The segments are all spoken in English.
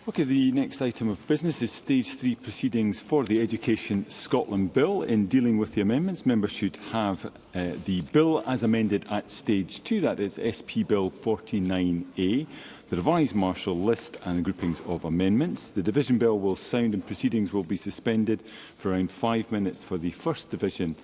Okay, the next item of business is Stage 3 proceedings for the Education Scotland Bill. In dealing with the amendments, members should have the bill as amended at Stage 2, that is SP Bill 49A, the revised Marshall list and groupings of amendments. The division bill will sound and proceedings will be suspended for around 5 minutes for the first division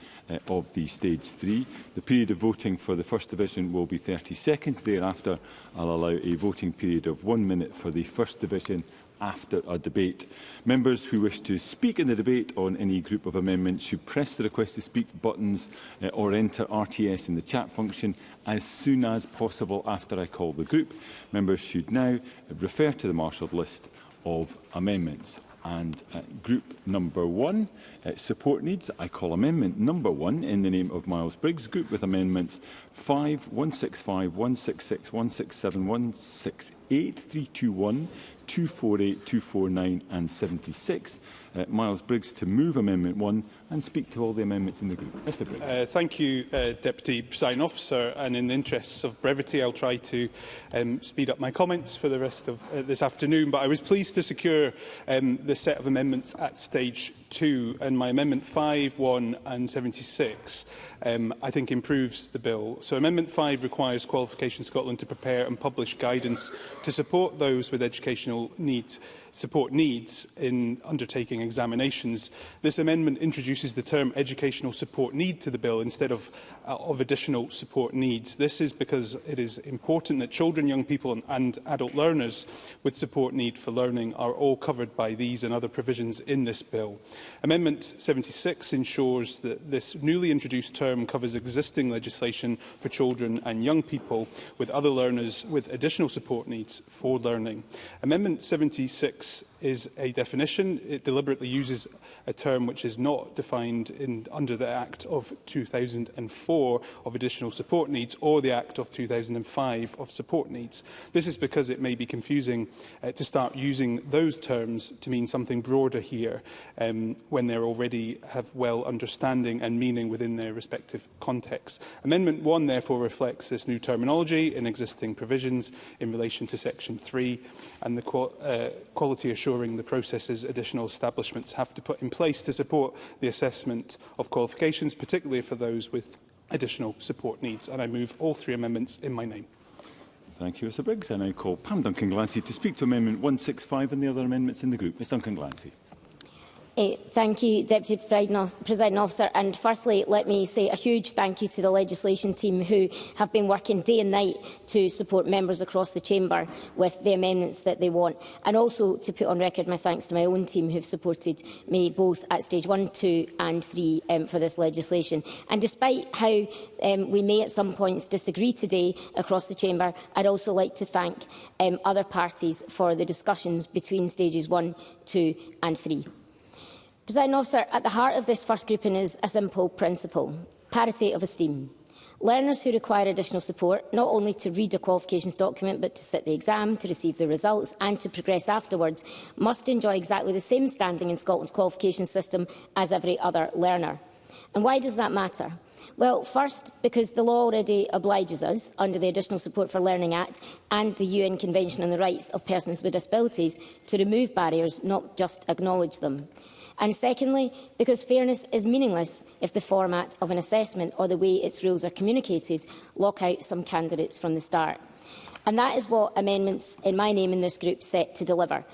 of the Stage 3. The period of voting for the first division will be 30 seconds. Thereafter, I'll allow a voting period of 1 minute for the first division after a debate. Members who wish to speak in the debate on any group of amendments should press the request to speak buttons or enter RTS in the chat function as soon as possible after I call the group. Members should now refer to the marshalled list of amendments. And group number 1, support needs. I call amendment number 1 in the name of Miles Briggs. Group with amendments 5, 165, 166, 167, 168, 321, 248, 249 and 76. Miles Briggs to move Amendment 1 and speak to all the amendments in the group. Mr Briggs. Thank you, Deputy Presiding Officer. And in the interests of brevity, I'll try to speed up my comments for the rest of this afternoon. But I was pleased to secure the set of amendments at Stage 2, and my Amendment 5, 1 and 76 I think improves the bill. So Amendment 5 requires Qualification Scotland to prepare and publish guidance to support those with educational support needs in undertaking examinations. This amendment introduces the term educational support need to the bill instead of additional support needs. This is because it is important that children, young people and adult learners with support need for learning are all covered by these and other provisions in this bill. Amendment 76 ensures that this newly introduced term covers existing legislation for children and young people with other learners with additional support needs for learning. Amendment 76 is a definition. It deliberately uses a term which is not defined under the Act of 2004 of additional support needs or the Act of 2005 of support needs. This is because it may be confusing to start using those terms to mean something broader here when they already have well understanding and meaning within their respective context. Amendment 1 therefore reflects this new terminology in existing provisions in relation to Section 3 and the quality assuring the processes additional establishments have to put in place to support the assessment of qualifications, particularly for those with additional support needs. And I move all 3 amendments in my name. Thank you, Mr Briggs. And I call Pam Duncan-Glancy to speak to Amendment 165 and the other amendments in the group. Ms Duncan-Glancy. Thank you, Deputy Presiding Officer. And firstly, let me say a huge thank you to the legislation team who have been working day and night to support members across the chamber with the amendments that they want. And also to put on record my thanks to my own team who have supported me both at Stage 1, 2 and 3 for this legislation. And despite how we may at some points disagree today across the chamber, I'd also like to thank other parties for the discussions between Stages 1, 2 and 3. Presiding Officer, at the heart of this first grouping is a simple principle: parity of esteem. Learners who require additional support, not only to read a qualifications document but to sit the exam, to receive the results and to progress afterwards, must enjoy exactly the same standing in Scotland's qualifications system as every other learner. And why does that matter? Well, first, because the law already obliges us, under the Additional Support for Learning Act and the UN Convention on the Rights of Persons with Disabilities, to remove barriers, not just acknowledge them. And secondly, because fairness is meaningless if the format of an assessment or the way its rules are communicated lock out some candidates from the start. And that is what amendments in my name in this group set to deliver.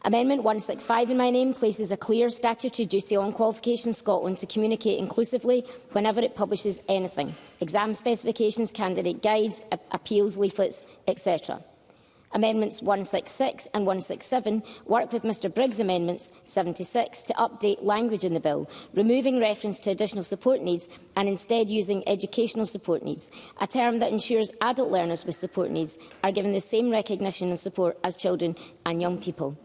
Amendment 165 in my name places a clear statutory duty on Qualifications Scotland to communicate inclusively whenever it publishes anything: exam specifications, candidate guides, appeals leaflets, etc. Amendments 166 and 167 work with Mr Briggs' Amendments 76 to update language in the bill, removing reference to additional support needs and instead using educational support needs, a term that ensures adult learners with support needs are given the same recognition and support as children and young people.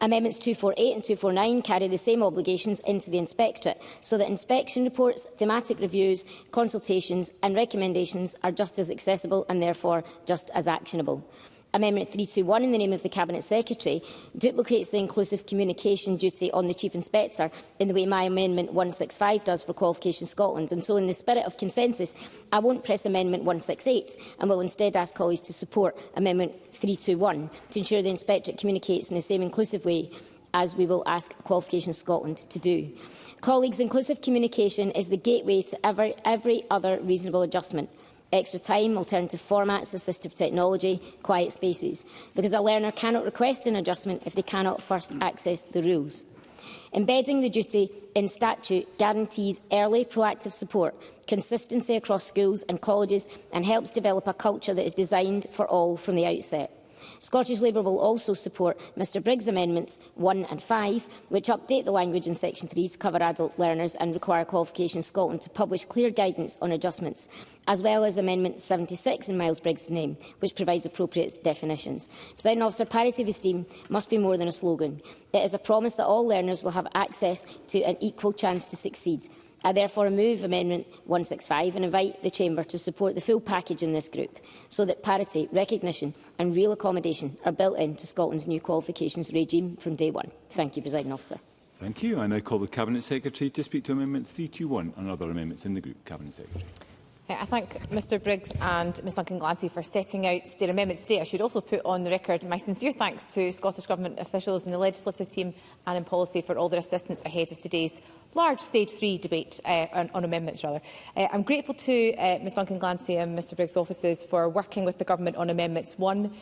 Amendments 248 and 249 carry the same obligations into the inspectorate, so that inspection reports, thematic reviews, consultations and recommendations are just as accessible and therefore just as actionable. Amendment 321, in the name of the Cabinet Secretary, duplicates the inclusive communication duty on the Chief Inspector in the way my Amendment 165 does for Qualifications Scotland. And so, in the spirit of consensus, I won't press Amendment 168 and will instead ask colleagues to support Amendment 321 to ensure the Inspectorate communicates in the same inclusive way as we will ask Qualifications Scotland to do. Colleagues, inclusive communication is the gateway to every other reasonable adjustment. Extra time, alternative formats, assistive technology, quiet spaces, because a learner cannot request an adjustment if they cannot first access the rules. Embedding the duty in statute guarantees early proactive support, consistency across schools and colleges, and helps develop a culture that is designed for all from the outset. Scottish Labour will also support Mr Briggs' Amendments 1 and 5, which update the language in Section 3 to cover adult learners and require Qualifications Scotland to publish clear guidance on adjustments, as well as Amendment 76 in Miles Briggs' name, which provides appropriate definitions. Presiding Officer, parity of esteem must be more than a slogan. It is a promise that all learners will have access to an equal chance to succeed. I therefore remove Amendment 165 and invite the Chamber to support the full package in this group, so that parity, recognition and real accommodation are built into Scotland's new qualifications regime from day one. Thank you, Presiding Officer. Thank you. I now call the Cabinet Secretary to speak to Amendment 321 and other amendments in the group. Cabinet Secretary. I thank Mr Briggs and Ms Duncan Glancy for setting out their amendments today. I should also put on the record my sincere thanks to Scottish Government officials and the legislative team and in policy for all their assistance ahead of today's large Stage 3 debate on amendments. I'm grateful to Ms Duncan Glancy and Mr Briggs' offices for working with the Government on amendments 1,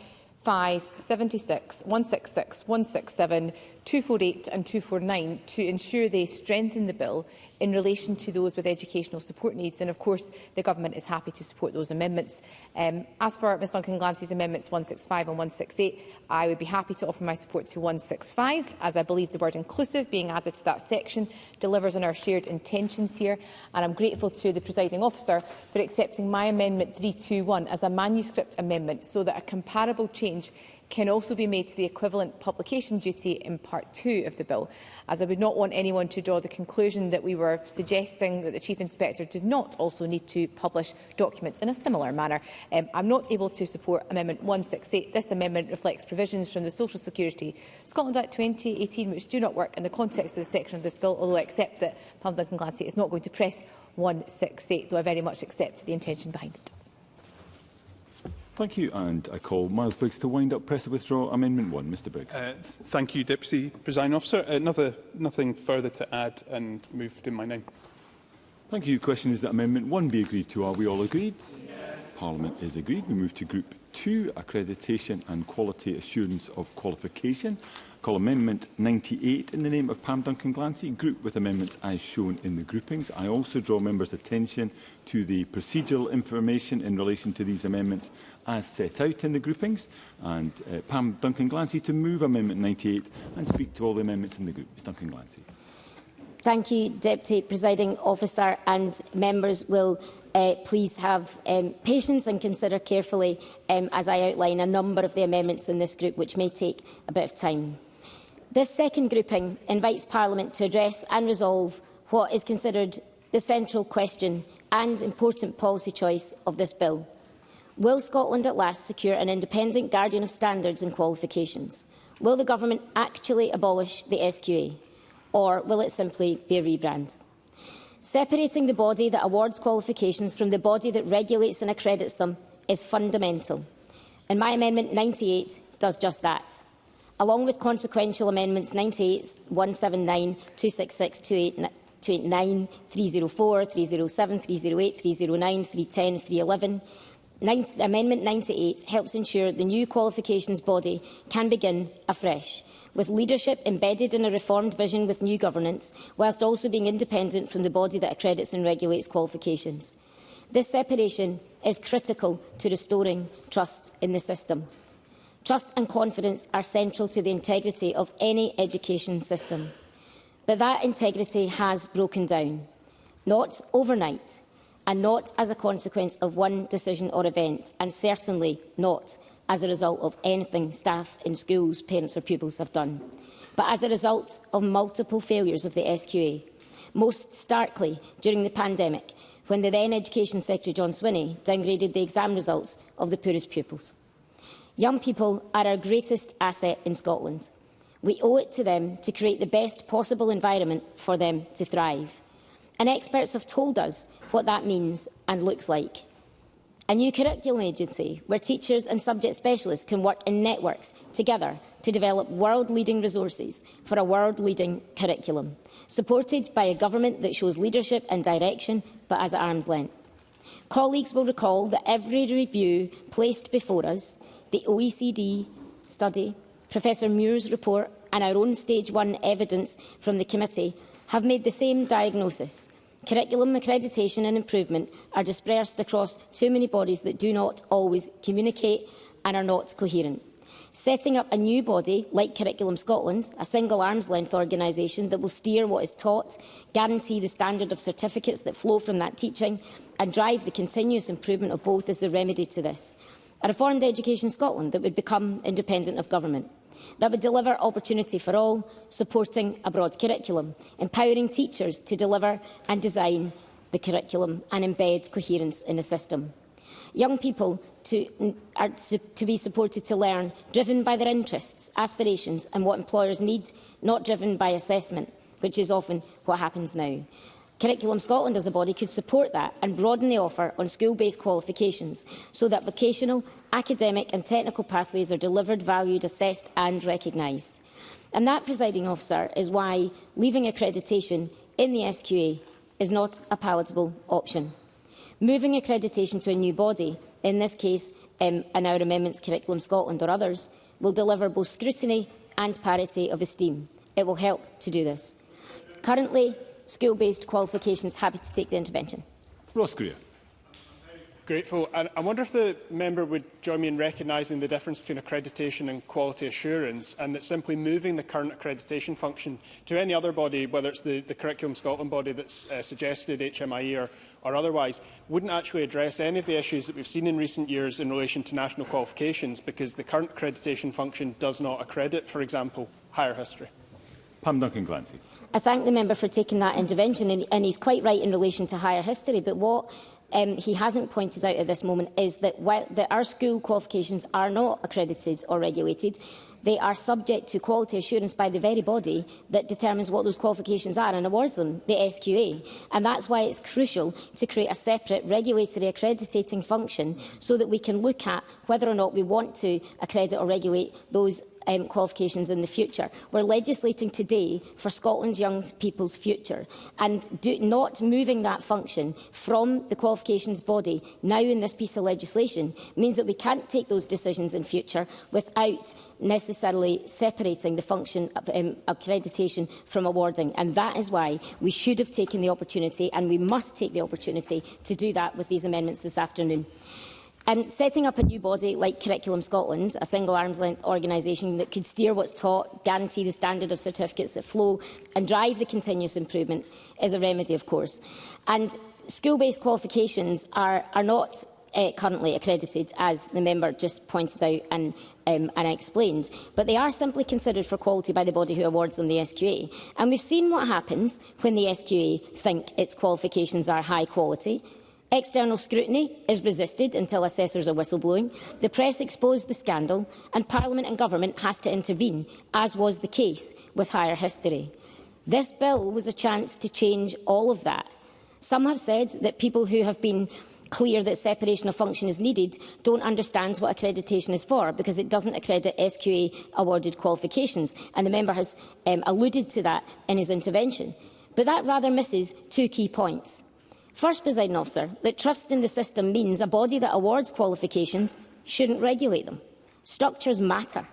5, 76, 166, 167, 248 and 249 to ensure they strengthen the bill in relation to those with educational support needs. And of course, the Government is happy to support those amendments. As for Ms Duncan Glancy's amendments 165 and 168, I would be happy to offer my support to 165, as I believe the word inclusive being added to that section delivers on our shared intentions here. And I'm grateful to the presiding officer for accepting my amendment 321 as a manuscript amendment, so that a comparable change can also be made to the equivalent publication duty in Part 2 of the bill, as I would not want anyone to draw the conclusion that we were suggesting that the Chief Inspector did not also need to publish documents in a similar manner. I'm not able to support Amendment 168. This amendment reflects provisions from the Social Security Scotland Act 2018 which do not work in the context of the section of this bill, although I accept that Pam Duncan Glancy is not going to press 168, though I very much accept the intention behind it. Thank you. And I call Miles Briggs to wind up, press to withdraw Amendment 1. Mr Briggs. Thank you, Deputy Presiding Officer. Nothing further to add and moved in my name. Thank you. The question is that Amendment 1 be agreed to. Are we all agreed? Yes. Parliament is agreed. We move to Group 2, Accreditation and Quality Assurance of Qualification. I call Amendment 98 in the name of Pam Duncan Glancy, group with amendments as shown in the groupings. I also draw members' attention to the procedural information in relation to these amendments as set out in the groupings, and Pam Duncan Glancy to move Amendment 98 and speak to all the amendments in the group. Ms Duncan Glancy. Thank you, Deputy Presiding Officer, and members will please have patience and consider carefully as I outline a number of the amendments in this group, which may take a bit of time. This second grouping invites Parliament to address and resolve what is considered the central question and important policy choice of this bill. Will Scotland at last secure an independent guardian of standards and qualifications? Will the Government actually abolish the SQA? Or will it simply be a rebrand? Separating the body that awards qualifications from the body that regulates and accredits them is fundamental, and my Amendment 98 does just that, along with consequential amendments 98, 179, 266, 289, 304, 307, 308, 309, 310, 311. Amendment 98 helps ensure the new qualifications body can begin afresh, with leadership embedded in a reformed vision with new governance, whilst also being independent from the body that accredits and regulates qualifications. This separation is critical to restoring trust in the system. Trust and confidence are central to the integrity of any education system. But that integrity has broken down, not overnight, and not as a consequence of one decision or event, and certainly not as a result of anything staff in schools, parents or pupils have done, but as a result of multiple failures of the SQA, most starkly during the pandemic, when the then Education Secretary John Swinney downgraded the exam results of the poorest pupils. Young people are our greatest asset in Scotland. We owe it to them to create the best possible environment for them to thrive. And experts have told us what that means and looks like. A new curriculum agency where teachers and subject specialists can work in networks together to develop world-leading resources for a world-leading curriculum, supported by a government that shows leadership and direction, but as at arm's length. Colleagues will recall that every review placed before us, the OECD study, Professor Muir's report and our own Stage 1 evidence from the committee have made the same diagnosis. Curriculum accreditation and improvement are dispersed across too many bodies that do not always communicate and are not coherent. Setting up a new body like Curriculum Scotland, a single arm's-length organisation that will steer what is taught, guarantee the standard of certificates that flow from that teaching and drive the continuous improvement of both is the remedy to this. A reformed Education Scotland that would become independent of government. That would deliver opportunity for all, supporting a broad curriculum, empowering teachers to deliver and design the curriculum and embed coherence in the system. Young people are to be supported to learn, driven by their interests, aspirations and what employers need, not driven by assessment, which is often what happens now. Curriculum Scotland as a body could support that and broaden the offer on school-based qualifications so that vocational, academic and technical pathways are delivered, valued, assessed and recognised. And that, Presiding Officer, is why leaving accreditation in the SQA is not a palatable option. Moving accreditation to a new body, in this case in our amendments Curriculum Scotland or others, will deliver both scrutiny and parity of esteem. It will help to do this. Currently, school-based qualifications. Happy to take the intervention. Ross Greer. Grateful. And I wonder if the member would join me in recognising the difference between accreditation and quality assurance, and that simply moving the current accreditation function to any other body, whether it's the Curriculum Scotland body that's suggested, HMIE or otherwise, wouldn't actually address any of the issues that we've seen in recent years in relation to national qualifications, because the current accreditation function does not accredit, for example, higher history. Pam Duncan-Glancy. I thank the member for taking that intervention, and he's quite right in relation to higher history. But what he hasn't pointed out at this moment is that while our school qualifications are not accredited or regulated, they are subject to quality assurance by the very body that determines what those qualifications are and awards them, the SQA. And that's why it's crucial to create a separate regulatory accrediting function so that we can look at whether or not we want to accredit or regulate those qualifications in the future. We're legislating today for Scotland's young people's future, and not moving that function from the qualifications body now in this piece of legislation means that we can't take those decisions in future without necessarily separating the function of accreditation from awarding. And that is why we should have taken the opportunity, and we must take the opportunity to do that with these amendments this afternoon. And setting up a new body like Curriculum Scotland, a single arm's-length organisation that could steer what's taught, guarantee the standard of certificates that flow and drive the continuous improvement is a remedy, of course. And school-based qualifications are not currently accredited, as the member just pointed out and I explained, but they are simply considered for quality by the body who awards them the SQA. And we've seen what happens when the SQA think its qualifications are high quality. External scrutiny is resisted until assessors are whistleblowing, the press exposed the scandal, and Parliament and Government has to intervene, as was the case with higher history. This bill was a chance to change all of that. Some have said that people who have been clear that separation of function is needed don't understand what accreditation is for, because it doesn't accredit SQA-awarded qualifications, and the member has alluded to that in his intervention. But that rather misses two key points. First, Presiding Officer, that trust in the system means a body that awards qualifications shouldn't regulate them. Structures matter.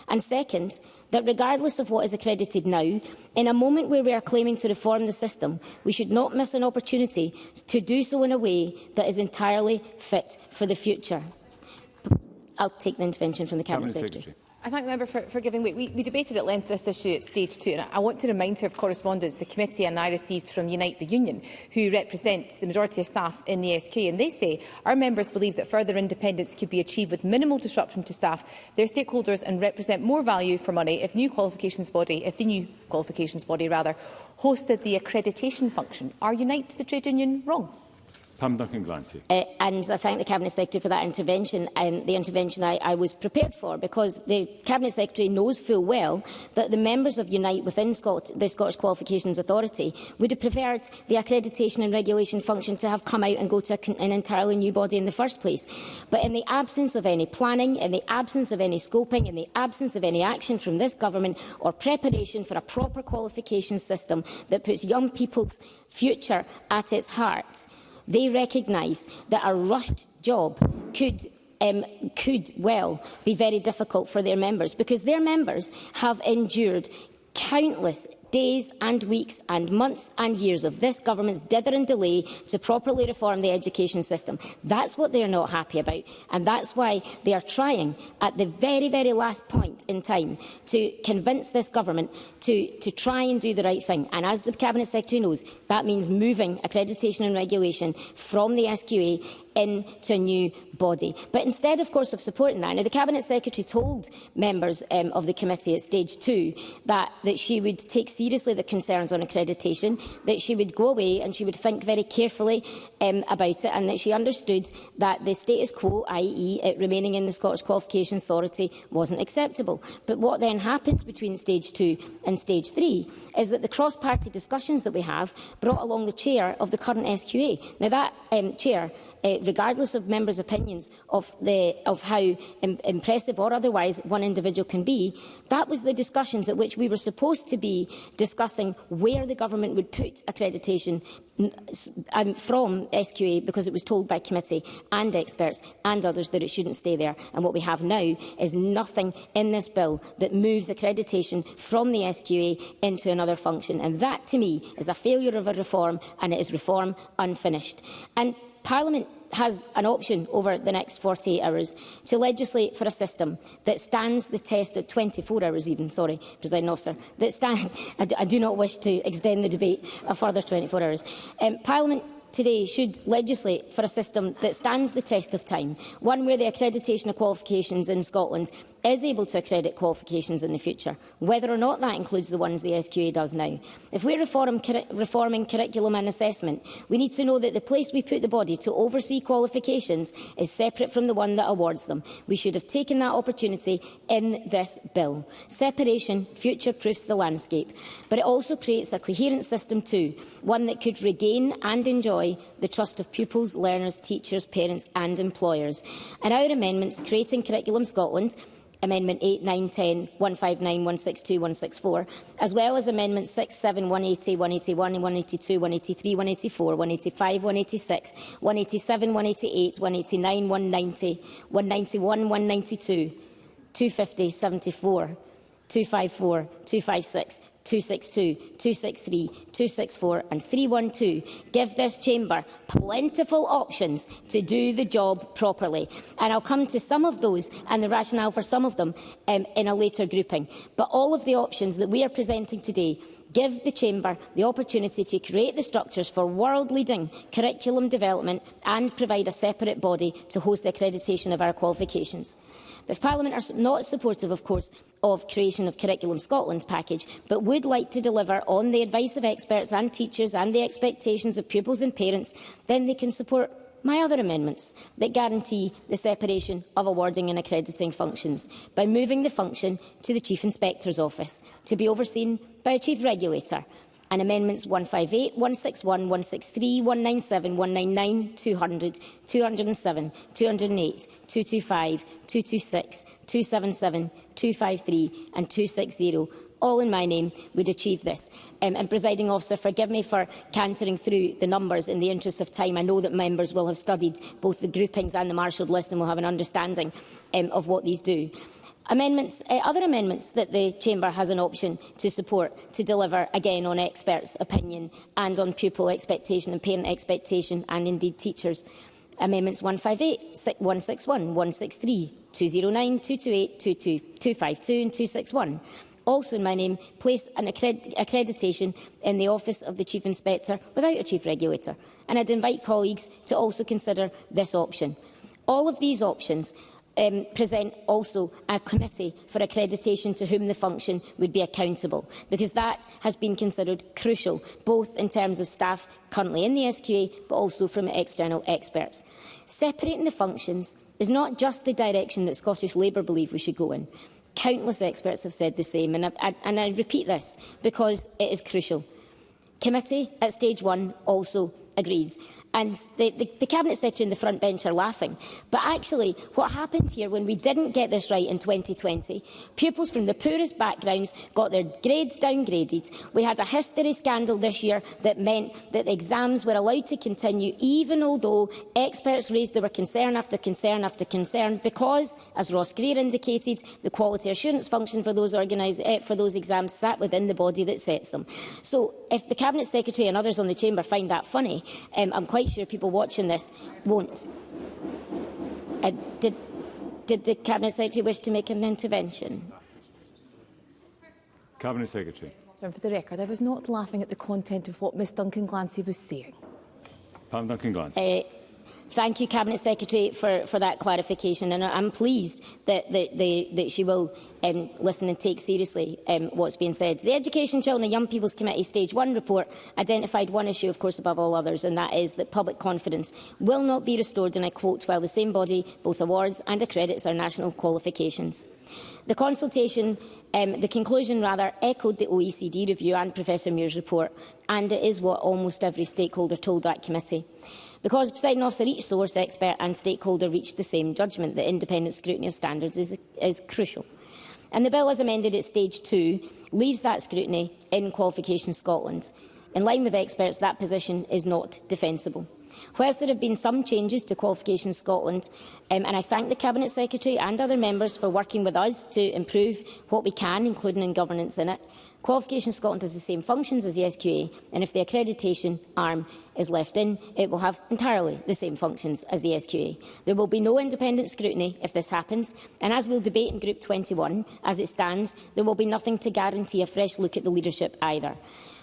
And second, that regardless of what is accredited now, in a moment where we are claiming to reform the system, we should not miss an opportunity to do so in a way that is entirely fit for the future. I'll take the intervention from the Cabinet Secretary. I thank the member for giving way. We debated at length this issue at stage 2, and I want to remind her of correspondence the committee and I received from Unite the Union, who represent the majority of staff in the SQA, and they say our members believe that further independence could be achieved with minimal disruption to staff, their stakeholders, and represent more value for money if the new qualifications body hosted the accreditation function. Are Unite the trade union wrong? Pam Duncan-Glancy. And I thank the Cabinet Secretary for that intervention, the intervention I was prepared for, because the Cabinet Secretary knows full well that the members of Unite within the Scottish Qualifications Authority would have preferred the accreditation and regulation function to have come out and go to an entirely new body in the first place. But in the absence of any planning, in the absence of any scoping, in the absence of any action from this government or preparation for a proper qualification system that puts young people's future at its heart, they recognise that a rushed job could well be very difficult for their members, because their members have endured countless days and weeks and months and years of this government's dither and delay to properly reform the education system. That's what they are not happy about, and that's why they are trying at the very, very last point in time to convince this government to try and do the right thing. And as the Cabinet Secretary knows, that means moving accreditation and regulation from the SQA into a new body. But instead, of course, of supporting that, now the Cabinet Secretary told members of the committee at stage 2 that she would take seriously the concerns on accreditation, that she would go away and she would think very carefully about it, and that she understood that the status quo, i.e. it remaining in the Scottish Qualifications Authority, wasn't acceptable. But what then happened between stage 2 and stage 3 is that the cross-party discussions that we have brought along the chair of the current SQA. Now that chair, regardless of members' opinions of how impressive or otherwise one individual can be, that was the discussions at which we were supposed to be discussing where the government would put accreditation from SQA, because it was told by committee and experts and others that it shouldn't stay there. And what we have now is nothing in this bill that moves accreditation from the SQA into another function. And that, to me, is a failure of a reform, and it is reform unfinished. And Parliament has an option over the next 48 hours to legislate for a system that stands the test of 24 hours even, sorry, Presiding Officer, I do not wish to extend the debate a further 24 hours. Parliament today should legislate for a system that stands the test of time, one where the accreditation of qualifications in Scotland is able to accredit qualifications in the future, whether or not that includes the ones the SQA does now. If we're reforming curriculum and assessment, we need to know that the place we put the body to oversee qualifications is separate from the one that awards them. We should have taken that opportunity in this bill. Separation future-proofs the landscape, but it also creates a coherent system too, one that could regain and enjoy the trust of pupils, learners, teachers, parents and employers. And our amendments creating Curriculum Scotland, Amendment 8, 9, 10, 159, 162, 164, as well as Amendments 6, 7, 180, 181, 182, 183, 184, 185, 186, 187, 188, 189, 190, 191, 192, 250, 74, 254, 256, 262, 263, 264 and 312 give this chamber plentiful options to do the job properly. And I'll come to some of those and the rationale for some of them in a later grouping. But all of the options that we are presenting today give the chamber the opportunity to create the structures for world-leading curriculum development and provide a separate body to host the accreditation of our qualifications. But if Parliament are not supportive, of course, of creation of Curriculum Scotland package, but would like to deliver on the advice of experts and teachers and the expectations of pupils and parents, then they can support my other amendments that guarantee the separation of awarding and accrediting functions by moving the function to the Chief Inspector's Office to be overseen by a Chief Regulator. And amendments 158, 161, 163, 197, 199, 200, 207, 208, 225, 226, 277, 253 and 260, all in my name, would achieve this. And, Presiding Officer, forgive me for cantering through the numbers in the interest of time. I know that members will have studied both the groupings and the marshalled list and will have an understanding of what these do. Other amendments that the Chamber has an option to support to deliver, again, on experts' opinion and on pupil expectation and parent expectation and indeed teachers. Amendments 158, 161, 163, 209, 228, 252 and 261. Also in my name, place an accreditation in the Office of the Chief Inspector without a Chief Regulator. And I'd invite colleagues to also consider this option. All of these options present also a committee for accreditation to whom the function would be accountable, because that has been considered crucial, both in terms of staff currently in the SQA, but also from external experts. Separating the functions is not just the direction that Scottish Labour believe we should go in. Countless experts have said the same, and I repeat this because it is crucial. Committee at stage 1 also agreed. And the Cabinet Secretary and the front bench are laughing. But actually, what happened here when we didn't get this right in 2020, pupils from the poorest backgrounds got their grades downgraded. We had a history scandal this year that meant that the exams were allowed to continue, even although experts raised there were concern after concern after concern, because, as Ross Greer indicated, the quality assurance function for those exams sat within the body that sets them. So, if the Cabinet Secretary and others on the Chamber find that funny, I'm quite sure people watching this won't. Did the Cabinet Secretary wish to make an intervention? Cabinet Secretary. For the record, I was not laughing at the content of what Ms Duncan-Glancy was saying. Pam Duncan-Glancy. Thank you, Cabinet Secretary, for that clarification, and I'm pleased that she will listen and take seriously what's being said. The Education, Children and Young People's Committee Stage 1 report identified one issue, of course, above all others, and that is that public confidence will not be restored, and I quote, while the same body both awards and accredits our national qualifications. The consultation, the conclusion rather, echoed the OECD review and Professor Muir's report, and it is what almost every stakeholder told that committee. Because, Presiding Officer, each source, expert and stakeholder reached the same judgment that independent scrutiny of standards is crucial. And the bill, as amended at stage 2, leaves that scrutiny in Qualifications Scotland. In line with experts, that position is not defensible. Whilst there have been some changes to Qualifications Scotland, and I thank the Cabinet Secretary and other members for working with us to improve what we can, including in governance in it, Qualifications Scotland has the same functions as the SQA, and if the accreditation arm is left in, it will have entirely the same functions as the SQA. There will be no independent scrutiny if this happens, and as we'll debate in Group 21, as it stands, there will be nothing to guarantee a fresh look at the leadership either.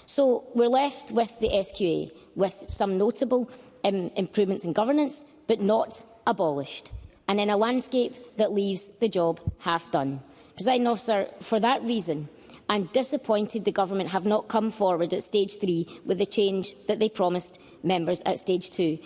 So we're left with the SQA, with some notable improvements in governance, but not abolished, and in a landscape that leaves the job half done. Presiding Officer, for that reason, I'm disappointed the Government have not come forward at stage 3 with the change that they promised members at stage 2.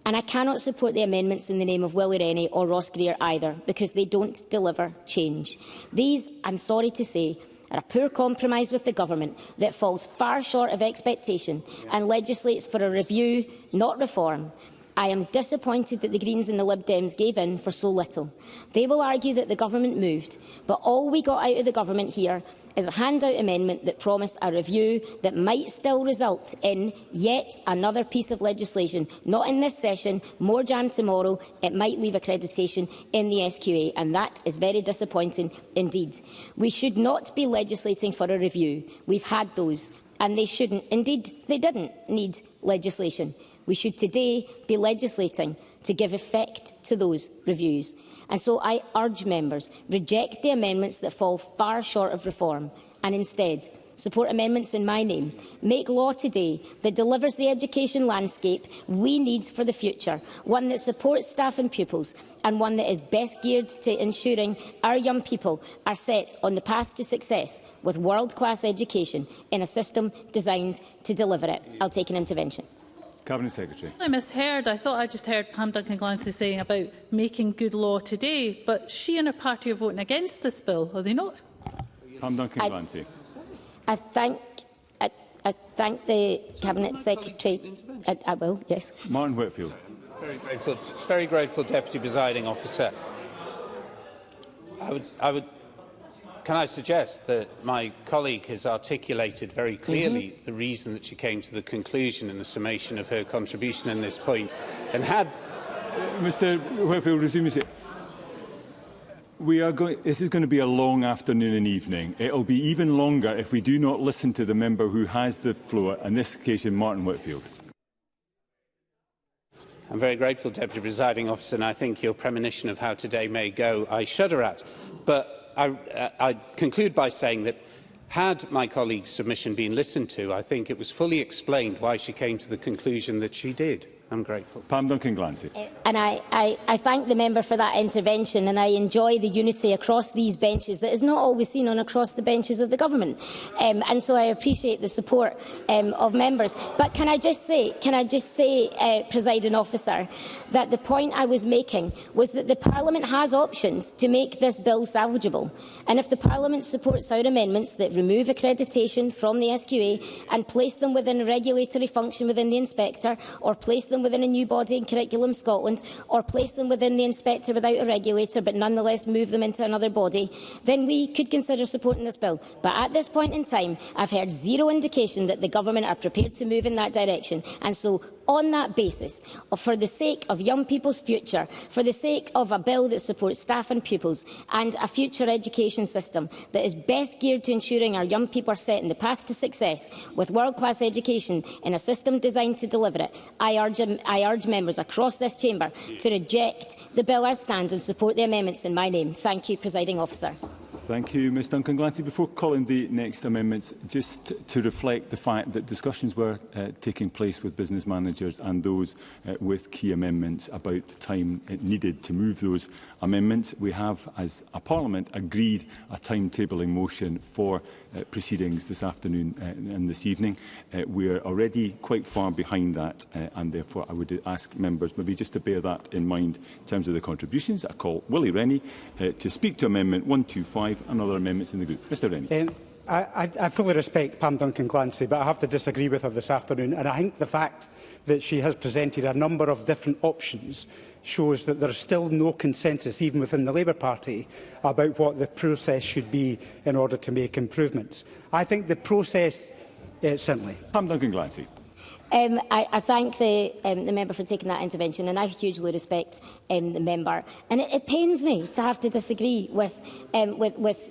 And I cannot support the amendments in the name of Willie Rennie or Ross Greer either, because they don't deliver change. These, I'm sorry to say, are a poor compromise with the Government that falls far short of expectation and legislates for a review, not reform. I am disappointed that the Greens and the Lib Dems gave in for so little. They will argue that the Government moved, but all we got out of the Government here is a handout amendment that promised a review that might still result in yet another piece of legislation, not in this session, more jam tomorrow. It might leave accreditation in the SQA, and that is very disappointing indeed. We should not be legislating for a review. We've had those, and they shouldn't, indeed they didn't need legislation. We should today be legislating to give effect to those reviews. And so I urge members, reject the amendments that fall far short of reform and instead support amendments in my name. Make law today that delivers the education landscape we need for the future, one that supports staff and pupils, and one that is best geared to ensuring our young people are set on the path to success with world-class education in a system designed to deliver it. I'll take an intervention. Cabinet Secretary. I misheard. I thought I just heard Pam Duncan-Glancy saying about making good law today, but she and her party are voting against this bill, are they not? Pam Duncan-Glancy. I thank the Cabinet Secretary. I will, yes. Martin Whitfield. Very grateful, Deputy Presiding Officer. Can I suggest that my colleague has articulated very clearly the reason that she came to the conclusion in the summation of her contribution in this point, and had Mr. Whitfield, resume your seat. This is going to be a long afternoon and evening. It will be even longer if we do not listen to the member who has the floor, on this occasion Martin Whitfield. I'm very grateful, Deputy Presiding Officer, and I think your premonition of how today may go I shudder at. But I conclude by saying that, had my colleague's submission been listened to, I think it was fully explained why she came to the conclusion that she did. I'm grateful. Pam Duncan-Glancy. And I thank the member for that intervention, and I enjoy the unity across these benches that is not always seen on across the benches of the government. And so I appreciate the support of members. But can I just say, Presiding Officer, that the point I was making was that the Parliament has options to make this bill salvageable. And if the Parliament supports our amendments that remove accreditation from the SQA and place them within a regulatory function within the Inspector, or place them within a new body in Curriculum Scotland, or place them within the Inspector without a regulator but nonetheless move them into another body, then we could consider supporting this bill. But at this point in time, I've heard zero indication that the Government are prepared to move in that direction. And so, on that basis, for the sake of young people's future, for the sake of a bill that supports staff and pupils, and a future education system that is best geared to ensuring our young people are set in the path to success with world-class education in a system designed to deliver it, I urge members across this chamber to reject the bill as stands and support the amendments in my name. Thank you, Presiding Officer. Thank you, Ms Duncan-Glancy. Before calling the next amendments, just to reflect the fact that discussions were taking place with business managers and those with key amendments about the time it needed to move those amendments. We have, as a Parliament, agreed a timetabling motion for proceedings this afternoon and this evening. We are already quite far behind that, and therefore I would ask members maybe just to bear that in mind in terms of the contributions. I call Willie Rennie to speak to Amendment 125 and other amendments in the group. Mr Rennie. I fully respect Pam Duncan-Glancy, but I have to disagree with her this afternoon. And I think the fact that she has presented a number of different options shows that there is still no consensus, even within the Labour Party, about what the process should be in order to make improvements. I think the process, certainly. Pam Duncan-Glancy. I thank the member for taking that intervention, and I hugely respect the member. And it pains me to have to disagree with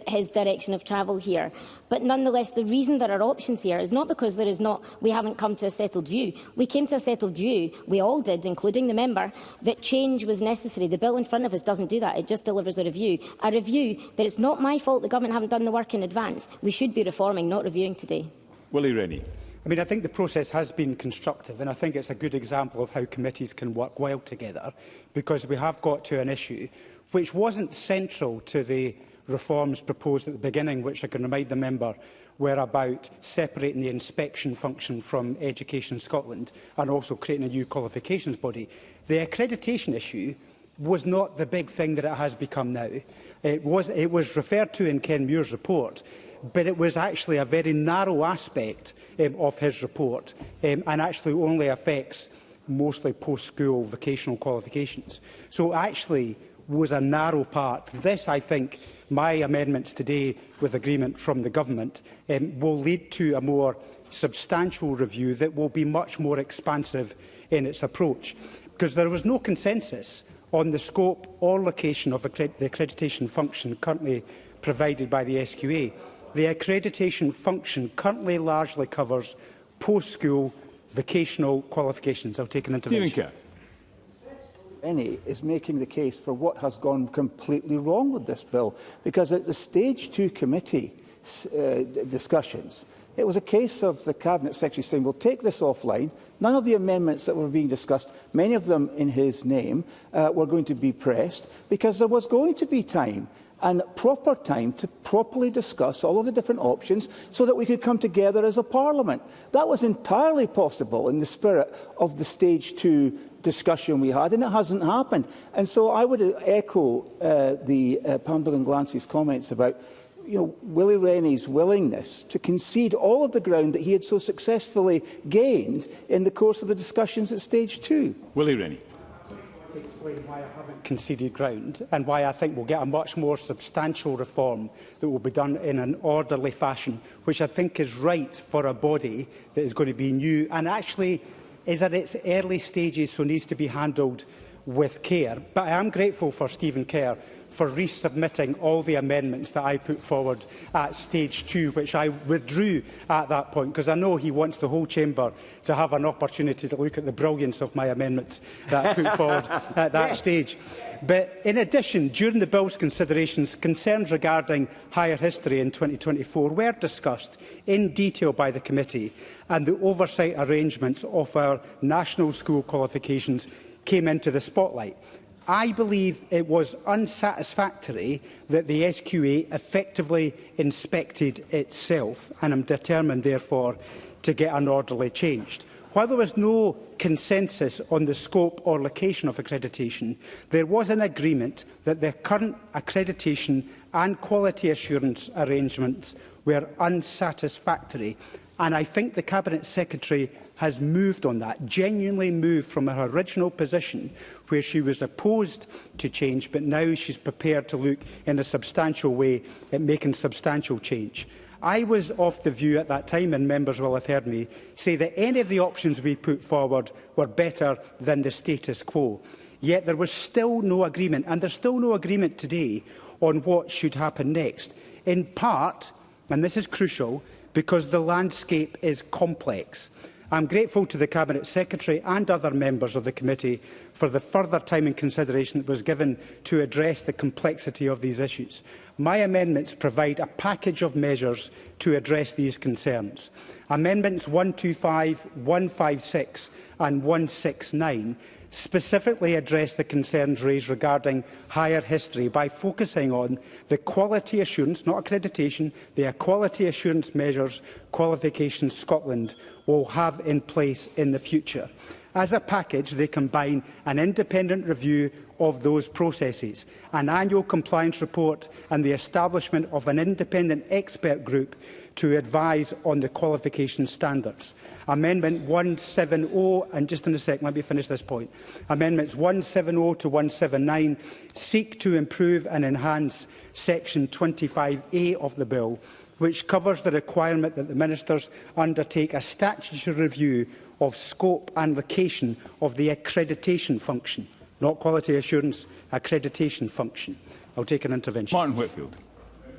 his direction of travel here. But nonetheless, the reason there are options here is not because we haven't come to a settled view. We came to a settled view, we all did, including the member, that change was necessary. The bill in front of us doesn't do that. It just delivers a review that it's not my fault the government haven't done the work in advance. We should be reforming, not reviewing today. Willie Rennie. I think the process has been constructive, and I think it's a good example of how committees can work well together, because we have got to an issue which wasn't central to the reforms proposed at the beginning, which I can remind the member were about separating the inspection function from Education Scotland and also creating a new qualifications body. The accreditation issue was not the big thing that it has become now. It was referred to in Ken Muir's report, but it was actually a very narrow aspect of his report, and actually only affects mostly post-school vocational qualifications. So it actually was a narrow part. This, I think, my amendments today, with agreement from the government, will lead to a more substantial review that will be much more expansive in its approach, because there was no consensus on the scope or location of the accreditation function currently provided by the SQA. The accreditation function currently largely covers post-school vocational qualifications. I'll take an intervention. Stephen Rennie is making the case for what has gone completely wrong with this bill, because at the Stage 2 committee discussions, it was a case of the Cabinet Secretary saying, we'll take this offline. None of the amendments that were being discussed, many of them in his name, were going to be pressed, because there was going to be time and proper time to properly discuss all of the different options so that we could come together as a Parliament. That was entirely possible in the spirit of the Stage 2 discussion we had, and it hasn't happened. And so I would echo Pam Duncan-Glancy's comments about Willie Rennie's willingness to concede all of the ground that he had so successfully gained in the course of the discussions at Stage 2. Willie Rennie. To explain why I haven't conceded ground, and why I think we'll get a much more substantial reform that will be done in an orderly fashion, which I think is right for a body that is going to be new and actually is at its early stages, so needs to be handled with care. But I am grateful for Stephen Kerr for resubmitting all the amendments that I put forward at stage 2, which I withdrew at that point, because I know he wants the whole chamber to have an opportunity to look at the brilliance of my amendments that I put forward at that stage. But in addition, during the bill's considerations, concerns regarding higher history in 2024 were discussed in detail by the committee, and the oversight arrangements of our national school qualifications came into the spotlight. I believe it was unsatisfactory that the SQA effectively inspected itself, and I'm determined, therefore, to get an orderly change. While there was no consensus on the scope or location of accreditation, there was an agreement that the current accreditation and quality assurance arrangements were unsatisfactory. And I think the Cabinet Secretary has moved on that, genuinely moved from her original position where she was opposed to change, but now she's prepared to look in a substantial way at making substantial change. I was of the view at that time, and members will have heard me say, that any of the options we put forward were better than the status quo. Yet there was still no agreement, and there's still no agreement today on what should happen next. In part, and this is crucial, because the landscape is complex. I'm grateful to the Cabinet Secretary and other members of the committee for the further time and consideration that was given to address the complexity of these issues. My amendments provide a package of measures to address these concerns. Amendments 125, 156 and 169 specifically address the concerns raised regarding higher history by focusing on the quality assurance, not accreditation, the quality assurance measures Qualifications Scotland will have in place in the future. As a package, they combine an independent review of those processes, an annual compliance report and the establishment of an independent expert group to advise on the qualification standards. Amendment 170, and just in a second, let me finish this point. Amendments 170 to 179 seek to improve and enhance Section 25A of the bill, which covers the requirement that the ministers undertake a statutory review of scope and location of the accreditation function, not quality assurance, accreditation function. I'll take an intervention. Martin Whitfield.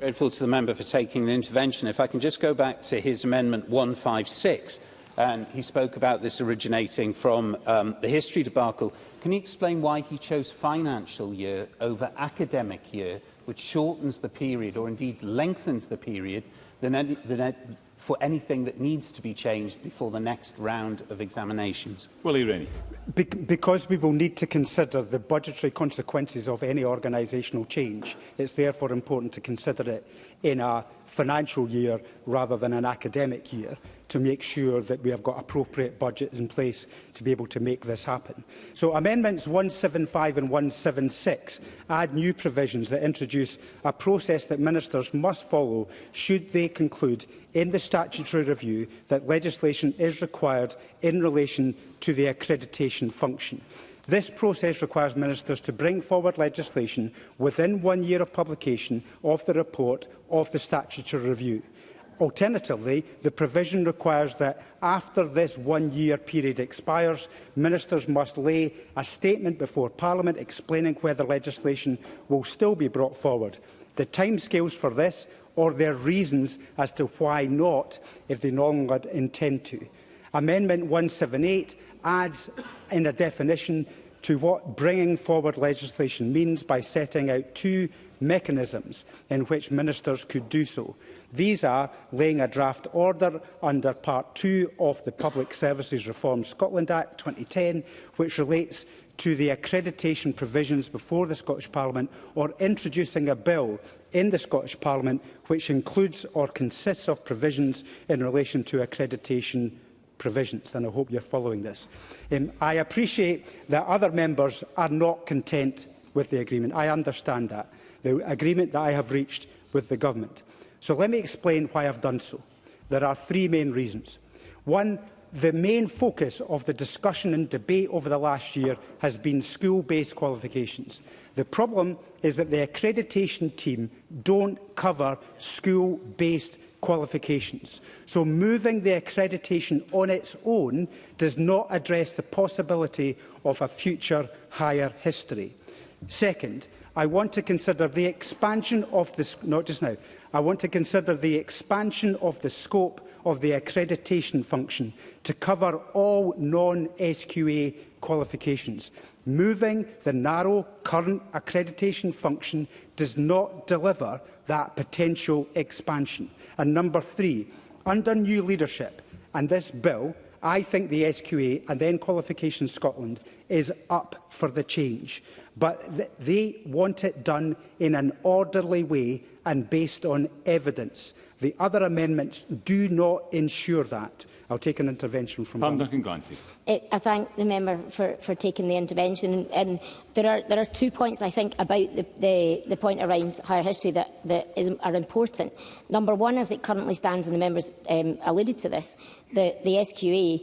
Grateful to the member for taking the intervention. If I can just go back to his amendment 156, and he spoke about this originating from the history debacle. Can you explain why he chose financial year over academic year, which shortens the period, or indeed lengthens the period, for anything that needs to be changed before the next round of examinations? Willie Rennie. Because we will need to consider the budgetary consequences of any organisational change, it's therefore important to consider it in a financial year rather than an academic year, to make sure that we have got appropriate budgets in place to be able to make this happen. So amendments 175 and 176 add new provisions that introduce a process that ministers must follow should they conclude in the statutory review that legislation is required in relation to the accreditation function. This process requires ministers to bring forward legislation within 1 year of publication of the report of the statutory review. Alternatively, the provision requires that after this 1 year period expires, ministers must lay a statement before Parliament explaining whether legislation will still be brought forward, the timescales for this, or their reasons as to why not, if they no longer intend to. Amendment 178 adds in a definition to what bringing forward legislation means by setting out two mechanisms in which ministers could do so. These are laying a draft order under Part 2 of the Public Services Reform Scotland Act 2010, which relates to the accreditation provisions before the Scottish Parliament, or introducing a bill in the Scottish Parliament which includes or consists of provisions in relation to accreditation provisions, and I hope you're following this. I appreciate that other members are not content with the agreement. I understand that, the agreement that I have reached with the government. So let me explain why I've done so. There are three main reasons. One, the main focus of the discussion and debate over the last year has been school-based qualifications. The problem is that the accreditation team don't cover school-based qualifications. So moving the accreditation on its own does not address the possibility of a future higher history. Second, I want to consider the expansion of the not just now. I want to consider the expansion of the scope of the accreditation function to cover all non-SQA qualifications. Moving the narrow current accreditation function does not deliver that potential expansion. And number 3, under new leadership and this bill, I think the SQA and then Qualifications Scotland is up for the change. But they want it done in an orderly way and based on evidence. The other amendments do not ensure that. I'll take an intervention from Duncan Glancy. I thank the member for taking the intervention. And there are 2 points, I think, about the point around higher history that are important. Number 1, as it currently stands, and the members alluded to this, the SQA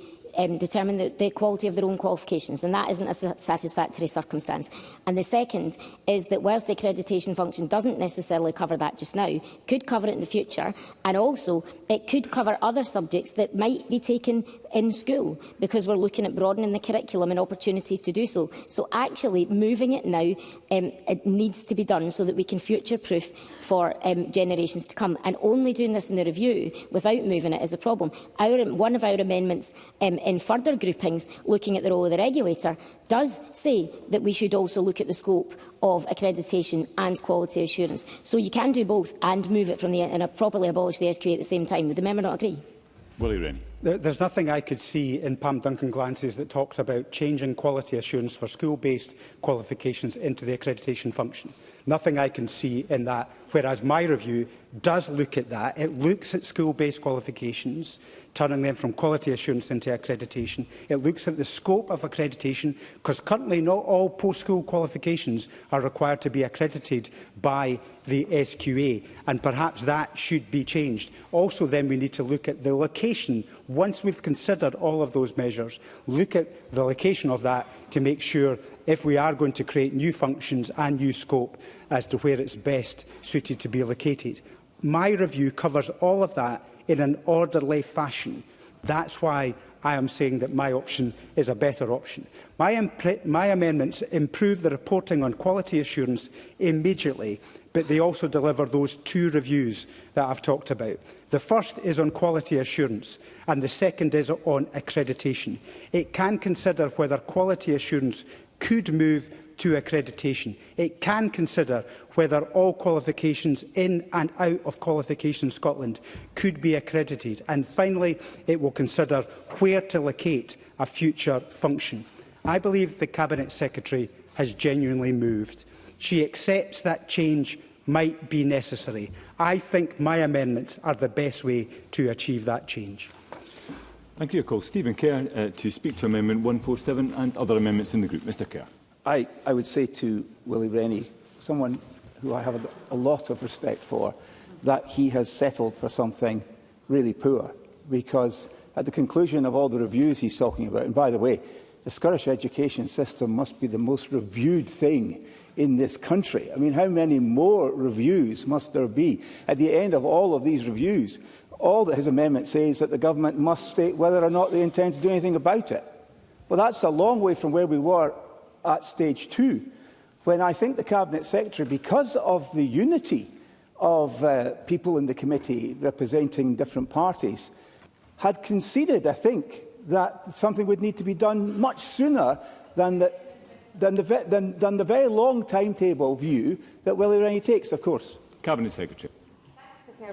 determine the quality of their own qualifications, and that isn't a satisfactory circumstance. And the second is that whilst the accreditation function doesn't necessarily cover that just now, could cover it in the future, and also it could cover other subjects that might be taken in school, because we're looking at broadening the curriculum and opportunities to do so. So actually moving it now, it needs to be done so that we can future-proof for generations to come. And only doing this in the review without moving it is a problem. One of our amendments in further groupings, looking at the role of the regulator, does say that we should also look at the scope of accreditation and quality assurance. So you can do both and move it from the and properly abolish the SQA at the same time. Would the member not agree? Willie Rennie. There's nothing I could see in Pam Duncan Glancy's that talks about changing quality assurance for school-based qualifications into the accreditation function. Nothing I can see in that, whereas my review does look at that. It looks at school-based qualifications, turning them from quality assurance into accreditation. It looks at the scope of accreditation, because currently not all post-school qualifications are required to be accredited by the SQA, and perhaps that should be changed. Also, then we need to look at the location. Once we've considered all of those measures, look at the location of that to make sure, if we are going to create new functions and new scope, as to where it's best suited to be located. My review covers all of that in an orderly fashion. That's why I am saying that my option is a better option. My amendments improve the reporting on quality assurance immediately, but they also deliver those 2 reviews that I've talked about. The first is on quality assurance, and the second is on accreditation. It can consider whether quality assurance could move to accreditation. It can consider whether all qualifications in and out of Qualifications Scotland could be accredited. And finally, it will consider where to locate a future function. I believe the Cabinet Secretary has genuinely moved. She accepts that change might be necessary. I think my amendments are the best way to achieve that change. Thank you. I call Stephen Kerr to speak to Amendment 147 and other amendments in the group. Mr Kerr. I would say to Willie Rennie, someone who I have a lot of respect for, that he has settled for something really poor, because at the conclusion of all the reviews he's talking about, and by the way, the Scottish education system must be the most reviewed thing in this country. I mean, how many more reviews must there be? At the end of all of these reviews, all that his amendment says that the government must state whether or not they intend to do anything about it. Well, that's a long way from where we were at stage 2, when I think the Cabinet Secretary, because of the unity of people in the committee representing different parties, had conceded, I think, that something would need to be done much sooner than the very long timetable view that Willie Rennie takes, of course. Cabinet Secretary.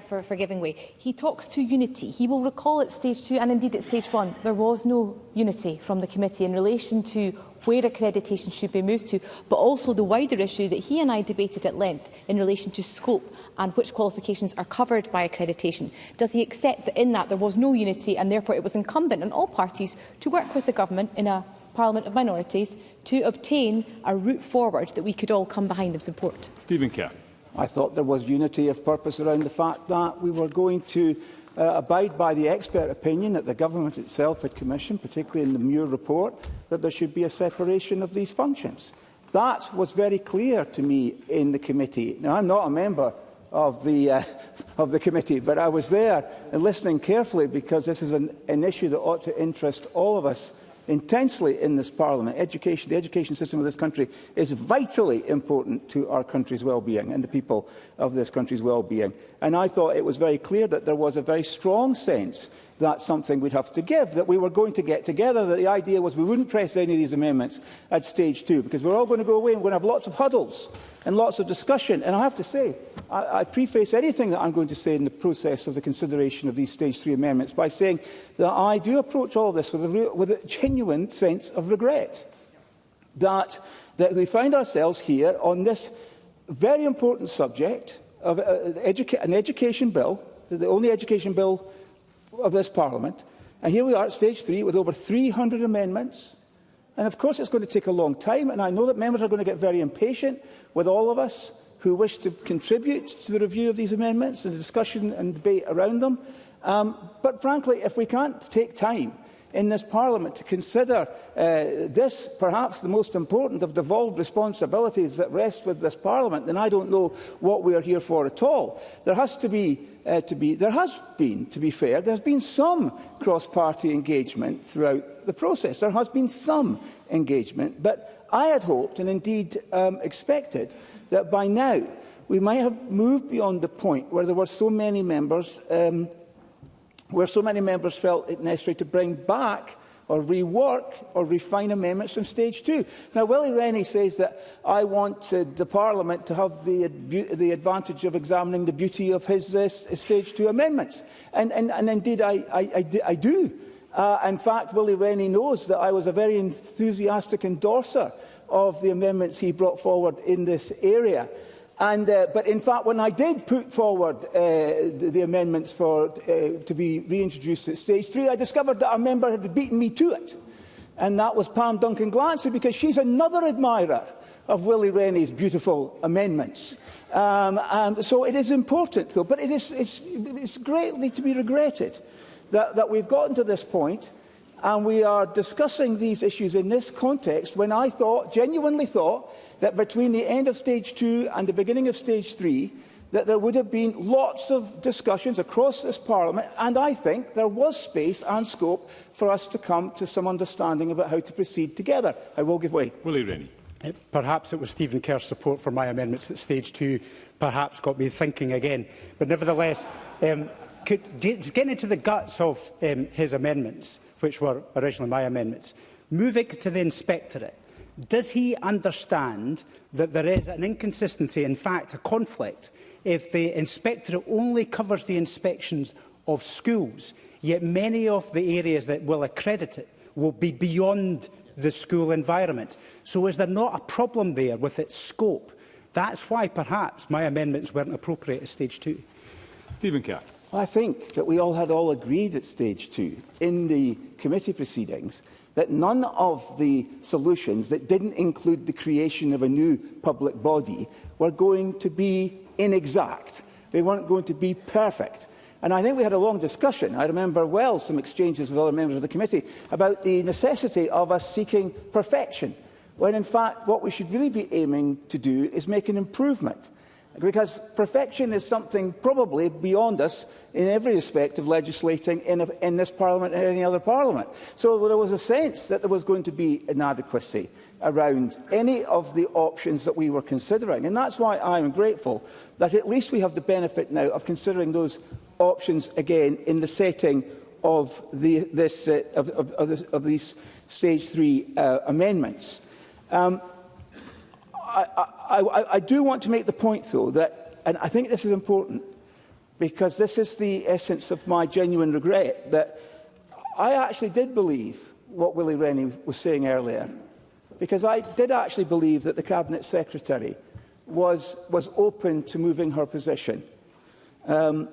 For giving way. He talks to unity. He will recall at stage 2 and indeed at stage 1 there was no unity from the committee in relation to where accreditation should be moved to, but also the wider issue that he and I debated at length in relation to scope and which qualifications are covered by accreditation. Does he accept that in that there was no unity, and therefore it was incumbent on all parties to work with the government in a Parliament of minorities to obtain a route forward that we could all come behind and support? Stephen Kerr. I thought there was unity of purpose around the fact that we were going to abide by the expert opinion that the government itself had commissioned, particularly in the Muir report, that there should be a separation of these functions. That was very clear to me in the committee. Now, I'm not a member of the committee, but I was there and listening carefully, because this is an issue that ought to interest all of us intensely in this Parliament. Education, the education system of this country is vitally important to our country's well-being and the people of this country's well-being. And I thought it was very clear that there was a very strong sense that's something we'd have to give, that we were going to get together, that the idea was we wouldn't press any of these amendments at stage 2, because we're all going to go away and we're going to have lots of huddles and lots of discussion. And I have to say, I preface anything that I'm going to say in the process of the consideration of these stage 3 amendments by saying that I do approach all of this with a genuine sense of regret. That we find ourselves here on this very important subject of an education bill, the only education bill of this Parliament, and here we are at stage 3 with over 300 amendments. And of course it's going to take a long time, and I know that members are going to get very impatient with all of us who wish to contribute to the review of these amendments and the discussion and debate around them. But frankly, if we can't take time in this Parliament to consider this, perhaps the most important of devolved responsibilities that rest with this Parliament, then I don't know what we are here for at all. There has been, to be fair, there's been some cross-party engagement throughout the process. There has been some engagement, but I had hoped and indeed expected that by now we might have moved beyond the point where there were so many members felt it necessary to bring back or rework or refine amendments from stage 2. Now, Willie Rennie says that I want the Parliament to have the advantage of examining the beauty of his stage 2 amendments. And indeed, I do. In fact, Willie Rennie knows that I was a very enthusiastic endorser of the amendments he brought forward in this area. But in fact, when I did put forward the amendments to be reintroduced at stage 3, I discovered that a member had beaten me to it. And that was Pam Duncan-Glancy, because she's another admirer of Willie Rennie's beautiful amendments. So it is important, though, but it's greatly to be regretted that we've gotten to this point and we are discussing these issues in this context when I genuinely thought, that between the end of stage 2 and the beginning of stage 3, that there would have been lots of discussions across this Parliament, and I think there was space and scope for us to come to some understanding about how to proceed together. I will give way. Willie Rennie. Perhaps it was Stephen Kerr's support for my amendments at stage 2 perhaps got me thinking again. But nevertheless, getting into the guts of his amendments, which were originally my amendments, moving to the inspectorate, does he understand that there is an inconsistency, in fact a conflict, if the inspectorate only covers the inspections of schools, yet many of the areas that will accredit it will be beyond the school environment? So is there not a problem there with its scope? That's why perhaps my amendments weren't appropriate at stage 2. Stephen Kerr. I think that we all agreed at stage 2 in the committee proceedings that none of the solutions that didn't include the creation of a new public body were going to be inexact. They weren't going to be perfect. And I think we had a long discussion. I remember well some exchanges with other members of the committee about the necessity of us seeking perfection, when in fact what we should really be aiming to do is make an improvement. Because perfection is something probably beyond us in every respect of legislating in this Parliament and any other Parliament. So there was a sense that there was going to be inadequacy around any of the options that we were considering. And that's why I am grateful that at least we have the benefit now of considering those options again in the setting of these stage 3 amendments. I do want to make the point, though, that, and I think this is important, because this is the essence of my genuine regret, that I actually did believe what Willie Rennie was saying earlier, because I did actually believe that the Cabinet Secretary was open to moving her position, that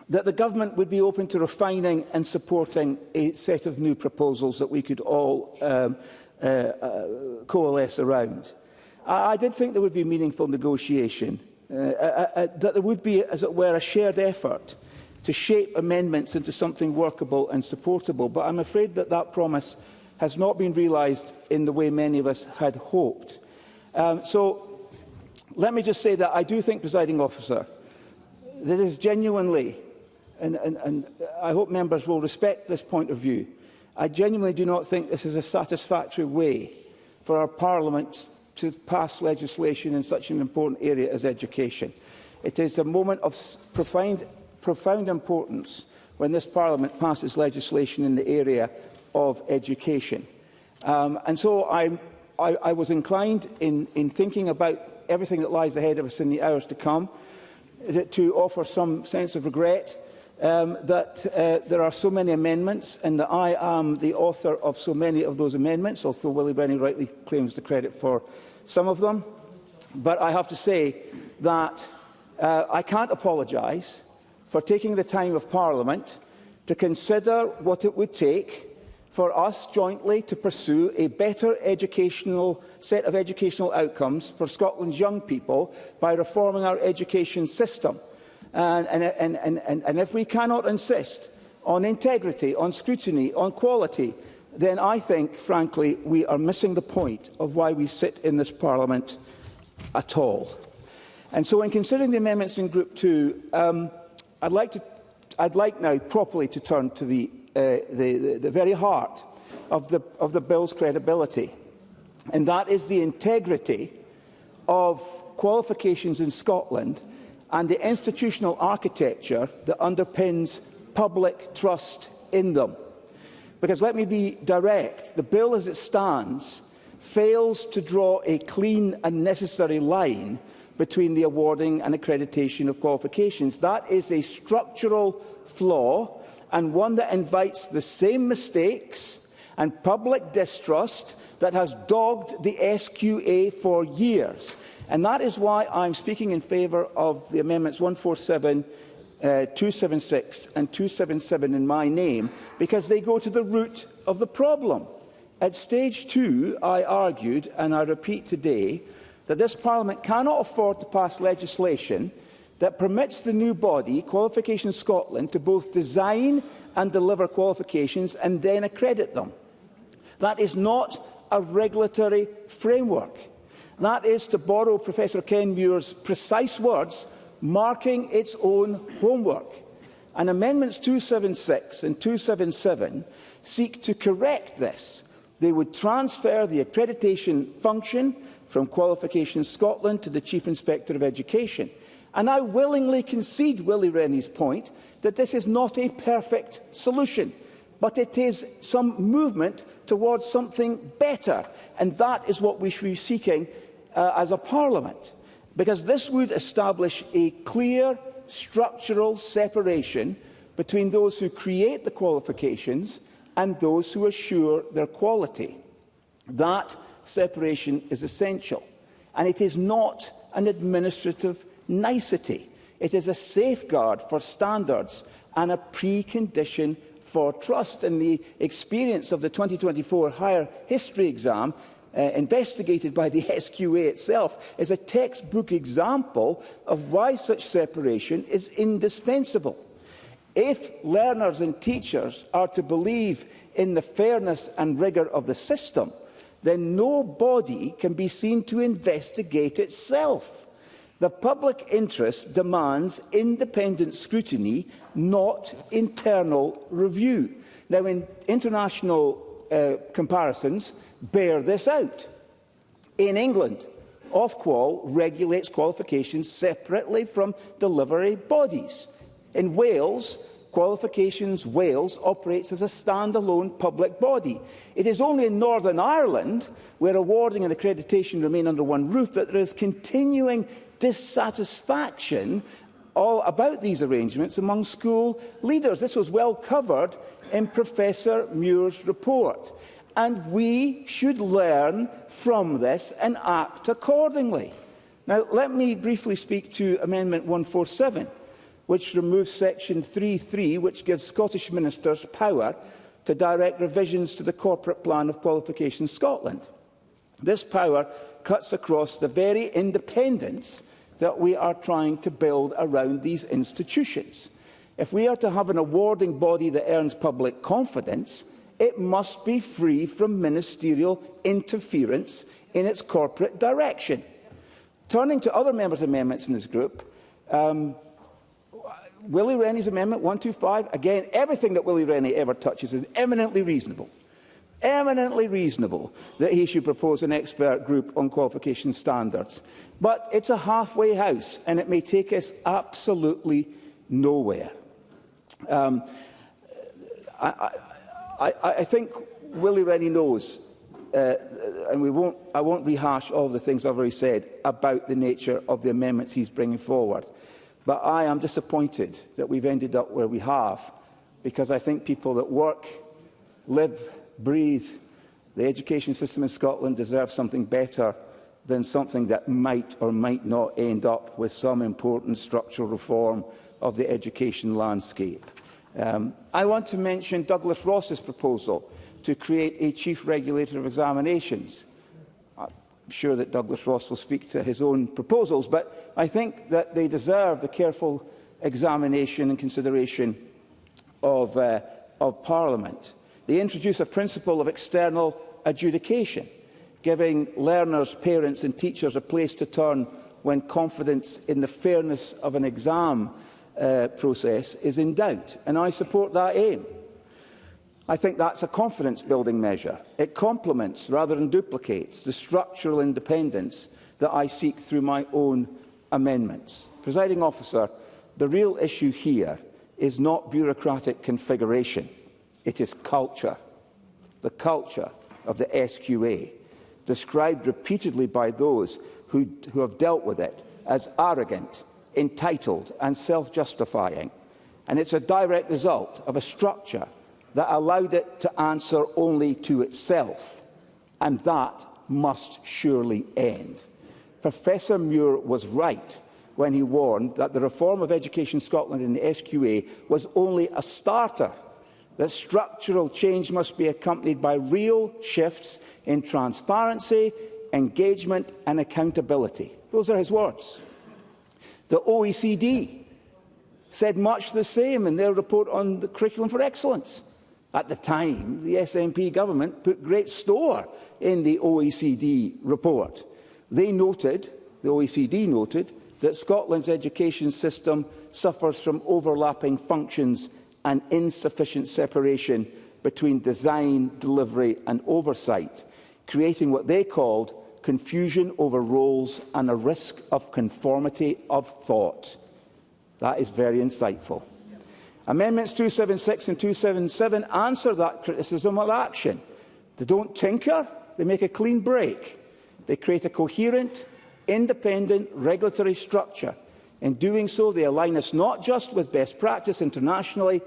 the government would be open to refining and supporting a set of new proposals that we could all coalesce around. I did think there would be meaningful negotiation, that there would be, as it were, a shared effort to shape amendments into something workable and supportable. But I'm afraid that that promise has not been realised in the way many of us had hoped. So let me just say that I do think, Presiding Officer, that is genuinely, and I hope members will respect this point of view, I genuinely do not think this is a satisfactory way for our Parliament to pass legislation in such an important area as education. It is a moment of profound importance when this Parliament passes legislation in the area of education. And so I was inclined, in thinking about everything that lies ahead of us in the hours to come, to offer some sense of regret that there are so many amendments and that I am the author of so many of those amendments, although Willie Rennie rightly claims the credit for some of them. But I have to say that I can't apologise for taking the time of Parliament to consider what it would take for us jointly to pursue a better set of educational outcomes for Scotland's young people by reforming our education system. And if we cannot insist on integrity, on scrutiny, on quality, then I think, frankly, we are missing the point of why we sit in this Parliament at all. And so in considering the amendments in Group 2, I'd like now properly to turn to the very heart of the bill's credibility, and that is the integrity of qualifications in Scotland and the institutional architecture that underpins public trust in them. Because let me be direct, the bill as it stands fails to draw a clean and necessary line between the awarding and accreditation of qualifications. That is a structural flaw, and one that invites the same mistakes and public distrust that has dogged the SQA for years. And that is why I'm speaking in favour of the amendments 147, 276 and 277 in my name, because they go to the root of the problem. At stage 2, I argued, and I repeat today, that this Parliament cannot afford to pass legislation that permits the new body, Qualifications Scotland, to both design and deliver qualifications and then accredit them. That is not a regulatory framework. That is, to borrow Professor Ken Muir's precise words, marking its own homework. And Amendments 276 and 277 seek to correct this. They would transfer the accreditation function from Qualifications Scotland to the Chief Inspector of Education. And I willingly concede Willie Rennie's point that this is not a perfect solution, but it is some movement towards something better. And that is what we should be seeking as a Parliament, because this would establish a clear structural separation between those who create the qualifications and those who assure their quality. That separation is essential, and it is not an administrative nicety. It is a safeguard for standards and a precondition for trust. And the experience of the 2024 Higher History exam, investigated by the SQA itself, is a textbook example of why such separation is indispensable. If learners and teachers are to believe in the fairness and rigour of the system, then no body can be seen to investigate itself. The public interest demands independent scrutiny, not internal review. Now, in international comparisons bear this out. In England, Ofqual regulates qualifications separately from delivery bodies. In Wales, Qualifications Wales operates as a standalone public body. It is only in Northern Ireland, where awarding and accreditation remain under one roof, that there is continuing dissatisfaction all about these arrangements among school leaders. This was well covered in Professor Muir's report. And we should learn from this and act accordingly. Now, let me briefly speak to Amendment 147, which removes Section 3.3, which gives Scottish ministers power to direct revisions to the corporate plan of Qualifications Scotland. This power cuts across the very independence that we are trying to build around these institutions. If we are to have an awarding body that earns public confidence, it must be free from ministerial interference in its corporate direction. Turning to other members' amendments in this group, Willie Rennie's Amendment 125, again, everything that Willie Rennie ever touches is eminently reasonable. Eminently reasonable that he should propose an expert group on qualification standards. But it's a halfway house, and it may take us absolutely nowhere. I think Willie Rennie knows, and I won't rehash all the things I've already said about the nature of the amendments he's bringing forward. But I am disappointed that we've ended up where we have, because I think people that work, live, breathe the education system in Scotland deserve something better than something that might or might not end up with some important structural reform of the education landscape. I want to mention Douglas Ross's proposal to create a chief regulator of examinations. I'm sure that Douglas Ross will speak to his own proposals, but I think that they deserve the careful examination and consideration of Parliament. They introduce a principle of external adjudication, giving learners, parents and teachers a place to turn when confidence in the fairness of an exam process is in doubt, and I support that aim. I think that's a confidence-building measure. It complements, rather than duplicates, the structural independence that I seek through my own amendments. Presiding Officer, the real issue here is not bureaucratic configuration. It is culture. The culture of the SQA, described repeatedly by those who have dealt with it as arrogant, entitled and self-justifying. And it's a direct result of a structure that allowed it to answer only to itself. And that must surely end. Professor Muir was right when he warned that the reform of Education Scotland in the SQA was only a starter, that structural change must be accompanied by real shifts in transparency, engagement and accountability. Those are his words. The OECD said much the same in their report on the Curriculum for Excellence. At the time, the SNP government put great store in the OECD report. The OECD noted, that Scotland's education system suffers from overlapping functions and insufficient separation between design, delivery and oversight, creating what they called confusion over roles and a risk of conformity of thought. That is very insightful. Amendments 276 and 277 answer that criticism with action. They don't tinker, they make a clean break. They create a coherent, independent regulatory structure. In doing so, they align us not just with best practice internationally,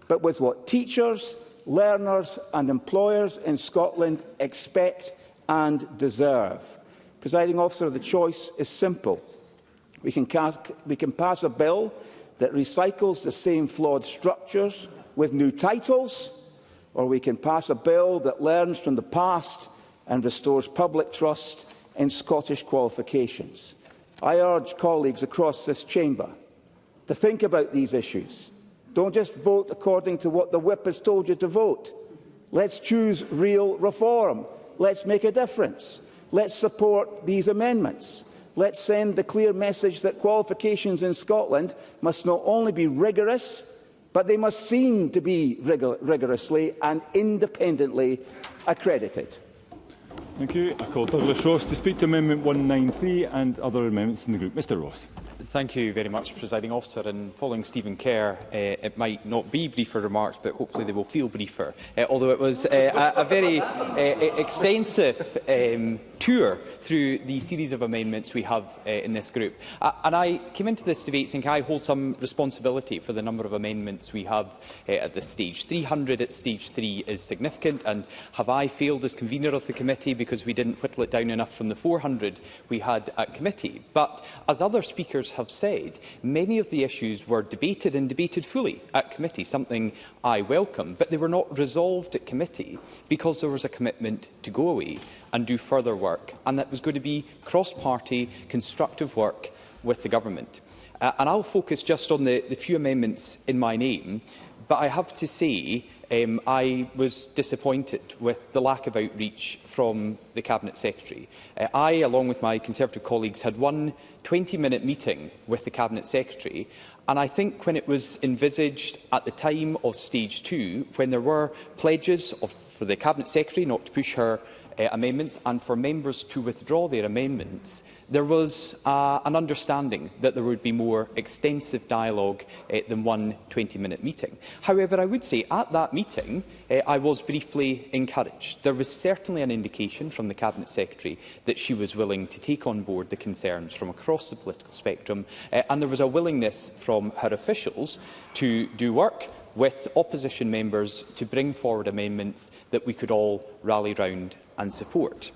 but with what teachers, learners and employers in Scotland expect and deserve. Presiding Officer, the choice is simple. We can pass a bill that recycles the same flawed structures with new titles, or we can pass a bill that learns from the past and restores public trust in Scottish qualifications. I urge colleagues across this chamber to think about these issues. Don't just vote according to what the whip has told you to vote. Let's choose real reform. Let's make a difference. Let's support these amendments. Let's send the clear message that qualifications in Scotland must not only be rigorous, but they must seem to be rigorously and independently accredited. Thank you. I call Douglas Ross to speak to Amendment 193 and other amendments in the group. Mr Ross. Thank you very much, Presiding Officer. And following Stephen Kerr, it might not be briefer remarks, but hopefully they will feel briefer. Although it was a very extensive tour through the series of amendments we have in this group. And I came into this debate thinking I hold some responsibility for the number of amendments we have at this stage. 300 at stage 3 is significant, and have I failed as convener of the committee because we didn't whittle it down enough from the 400 we had at committee? But as other speakers have said, many of the issues were debated and debated fully at committee, something I welcome, but they were not resolved at committee because there was a commitment to go away and do further work, and that was going to be cross-party, constructive work with the government. And I'll focus just on the few amendments in my name, but I have to say I was disappointed with the lack of outreach from the Cabinet Secretary. I, along with my Conservative colleagues, had one 20-minute meeting with the Cabinet Secretary, And I think when it was envisaged at the time of stage 2, when there were pledges for the Cabinet Secretary not to push her amendments and for members to withdraw their amendments, there was an understanding that there would be more extensive dialogue than one 20-minute meeting. However, I would say at that meeting I was briefly encouraged. There was certainly an indication from the Cabinet Secretary that she was willing to take on board the concerns from across the political spectrum, and there was a willingness from her officials to do work with opposition members to bring forward amendments that we could all rally round and support.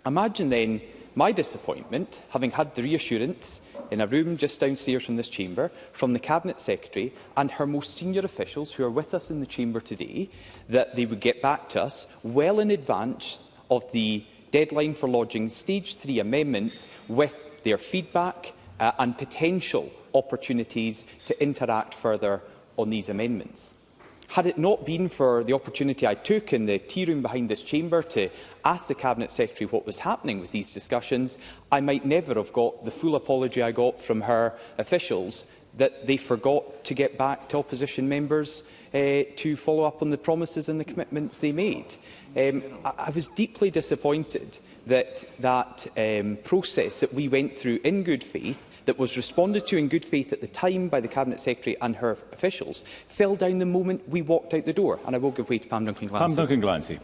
Imagine then my disappointment, having had the reassurance in a room just downstairs from this chamber from the Cabinet Secretary and her most senior officials who are with us in the chamber today, that they would get back to us well in advance of the deadline for lodging stage 3 amendments with their feedback and potential opportunities to interact further on these amendments. Had it not been for the opportunity I took in the tea room behind this chamber to ask the Cabinet Secretary what was happening with these discussions, I might never have got the full apology I got from her officials that they forgot to get back to opposition members to follow up on the promises and the commitments they made. I was deeply disappointed that process that we went through in good faith, that was responded to in good faith at the time by the Cabinet Secretary and her officials, fell down the moment we walked out the door. And I will give way to Pam Duncan-Glancy. Pam Duncan-Glancy.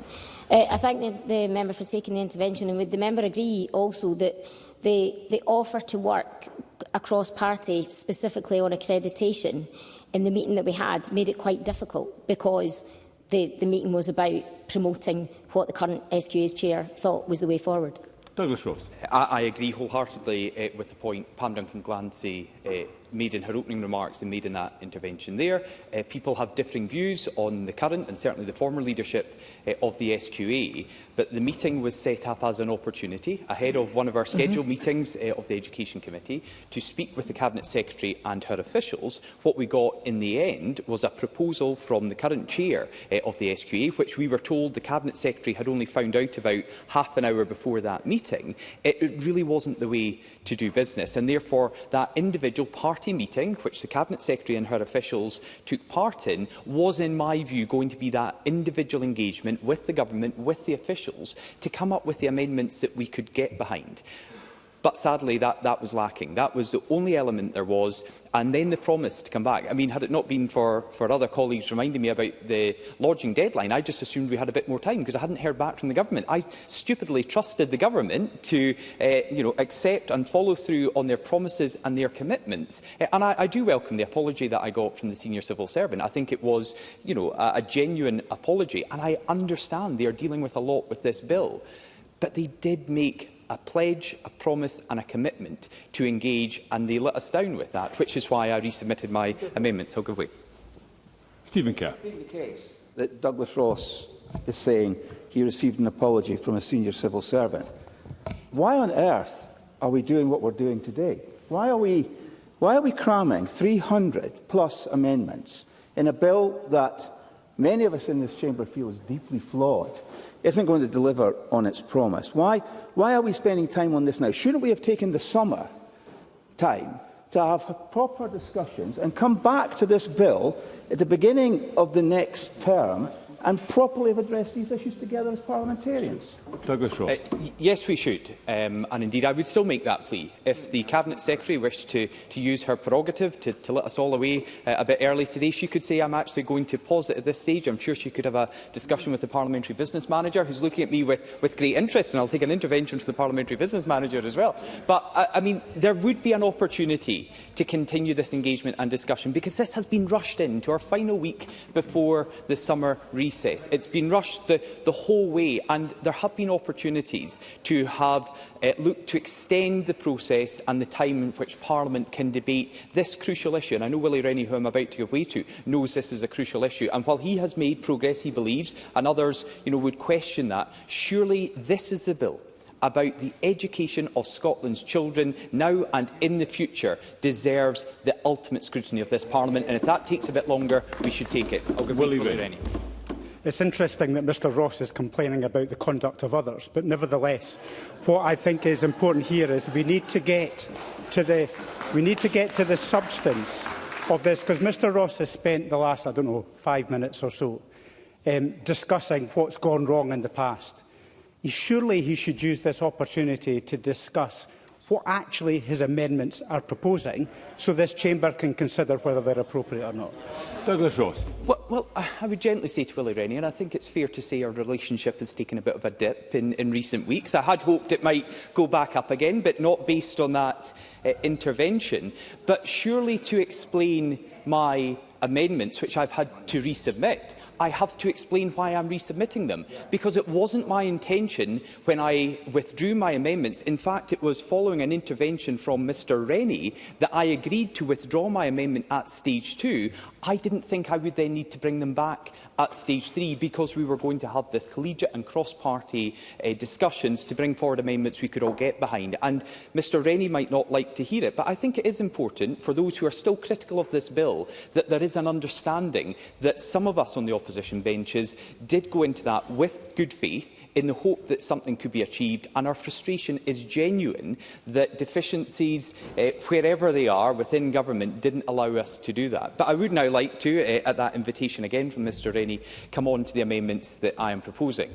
I thank the member for taking the intervention, and would the member agree also that the offer to work across party, specifically on accreditation, in the meeting that we had, made it quite difficult because the meeting was about promoting what the current SQA's chair thought was the way forward? Douglas Ross. I agree wholeheartedly with the point Pam Duncan-Glancy made in her opening remarks and made in that intervention there. People have differing views on the current and certainly the former leadership of the SQA, but the meeting was set up as an opportunity ahead of one of our scheduled meetings of the Education Committee to speak with the Cabinet Secretary and her officials. What we got in the end was a proposal from the current chair of the SQA, which we were told the Cabinet Secretary had only found out about half an hour before that meeting. It really wasn't the way to do business, and therefore that individual party meeting, which the Cabinet Secretary and her officials took part in, was, in my view, going to be that individual engagement with the government, with the officials, to come up with the amendments that we could get behind. But sadly, that was lacking. That was the only element there was, and then the promise to come back. I mean, had it not been for other colleagues reminding me about the lodging deadline, I just assumed we had a bit more time because I hadn't heard back from the government. I stupidly trusted the government to accept and follow through on their promises and their commitments. And I do welcome the apology that I got from the senior civil servant. I think it was a genuine apology, and I understand they are dealing with a lot with this bill. But they did make a pledge, a promise and a commitment to engage, and they let us down with that, which is why I resubmitted my amendments. I'll give way. Stephen Kerr. Being the case that Douglas Ross is saying he received an apology from a senior civil servant, why on earth are we doing what we're doing today? Why are we cramming 300+ amendments in a bill that many of us in this chamber feel is deeply flawed, isn't going to deliver on its promise? Why are we spending time on this now? Shouldn't we have taken the summer time to have proper discussions and come back to this bill at the beginning of the next term and properly have addressed these issues together as parliamentarians? Douglas Ross. Yes, we should. And indeed, I would still make that plea. If the Cabinet Secretary wished to use her prerogative to let us all away a bit early today, she could say, I'm actually going to pause it at this stage. I'm sure she could have a discussion with the Parliamentary Business Manager, who's looking at me with great interest, and I'll take an intervention from the Parliamentary Business Manager as well. But, I mean, there would be an opportunity to continue this engagement and discussion, because this has been rushed into our final week before the summer recess. It's been rushed the whole way, and there have been opportunities to have looked to extend the process and the time in which Parliament can debate this crucial issue. And I know Willie Rennie, who I'm about to give way to, knows this is a crucial issue. And while he has made progress, he believes, and others would question that, surely this is the bill about the education of Scotland's children now and in the future deserves the ultimate scrutiny of this Parliament. And if that takes a bit longer, we should take it. I'll give way to Willie Rennie. It's interesting that Mr Ross is complaining about the conduct of others, but nevertheless, what I think is important here is we need to get to the substance of this, because Mr Ross has spent the last, I don't know, 5 minutes or so discussing what's gone wrong in the past. Surely he should use this opportunity to discuss what actually his amendments are proposing, so this chamber can consider whether they're appropriate or not. Douglas Ross. Well, I would gently say to Willie Rennie, and I think it's fair to say our relationship has taken a bit of a dip in recent weeks. I had hoped it might go back up again, but not based on that intervention. But surely to explain my amendments, which I've had to resubmit, I have to explain why I'm resubmitting them, because it wasn't my intention when I withdrew my amendments. In fact, it was following an intervention from Mr Rennie that I agreed to withdraw my amendment at stage 2. I didn't think I would then need to bring them back at stage 3 because we were going to have this collegiate and cross-party discussions to bring forward amendments we could all get behind. And Mr Rennie might not like to hear it, but I think it is important for those who are still critical of this bill that there is an understanding that some of us on the opposition benches did go into that with good faith in the hope that something could be achieved, and our frustration is genuine that deficiencies, wherever they are within government, didn't allow us to do that. But I would now like to, at that invitation again from Mr Rennie, come on to the amendments that I am proposing.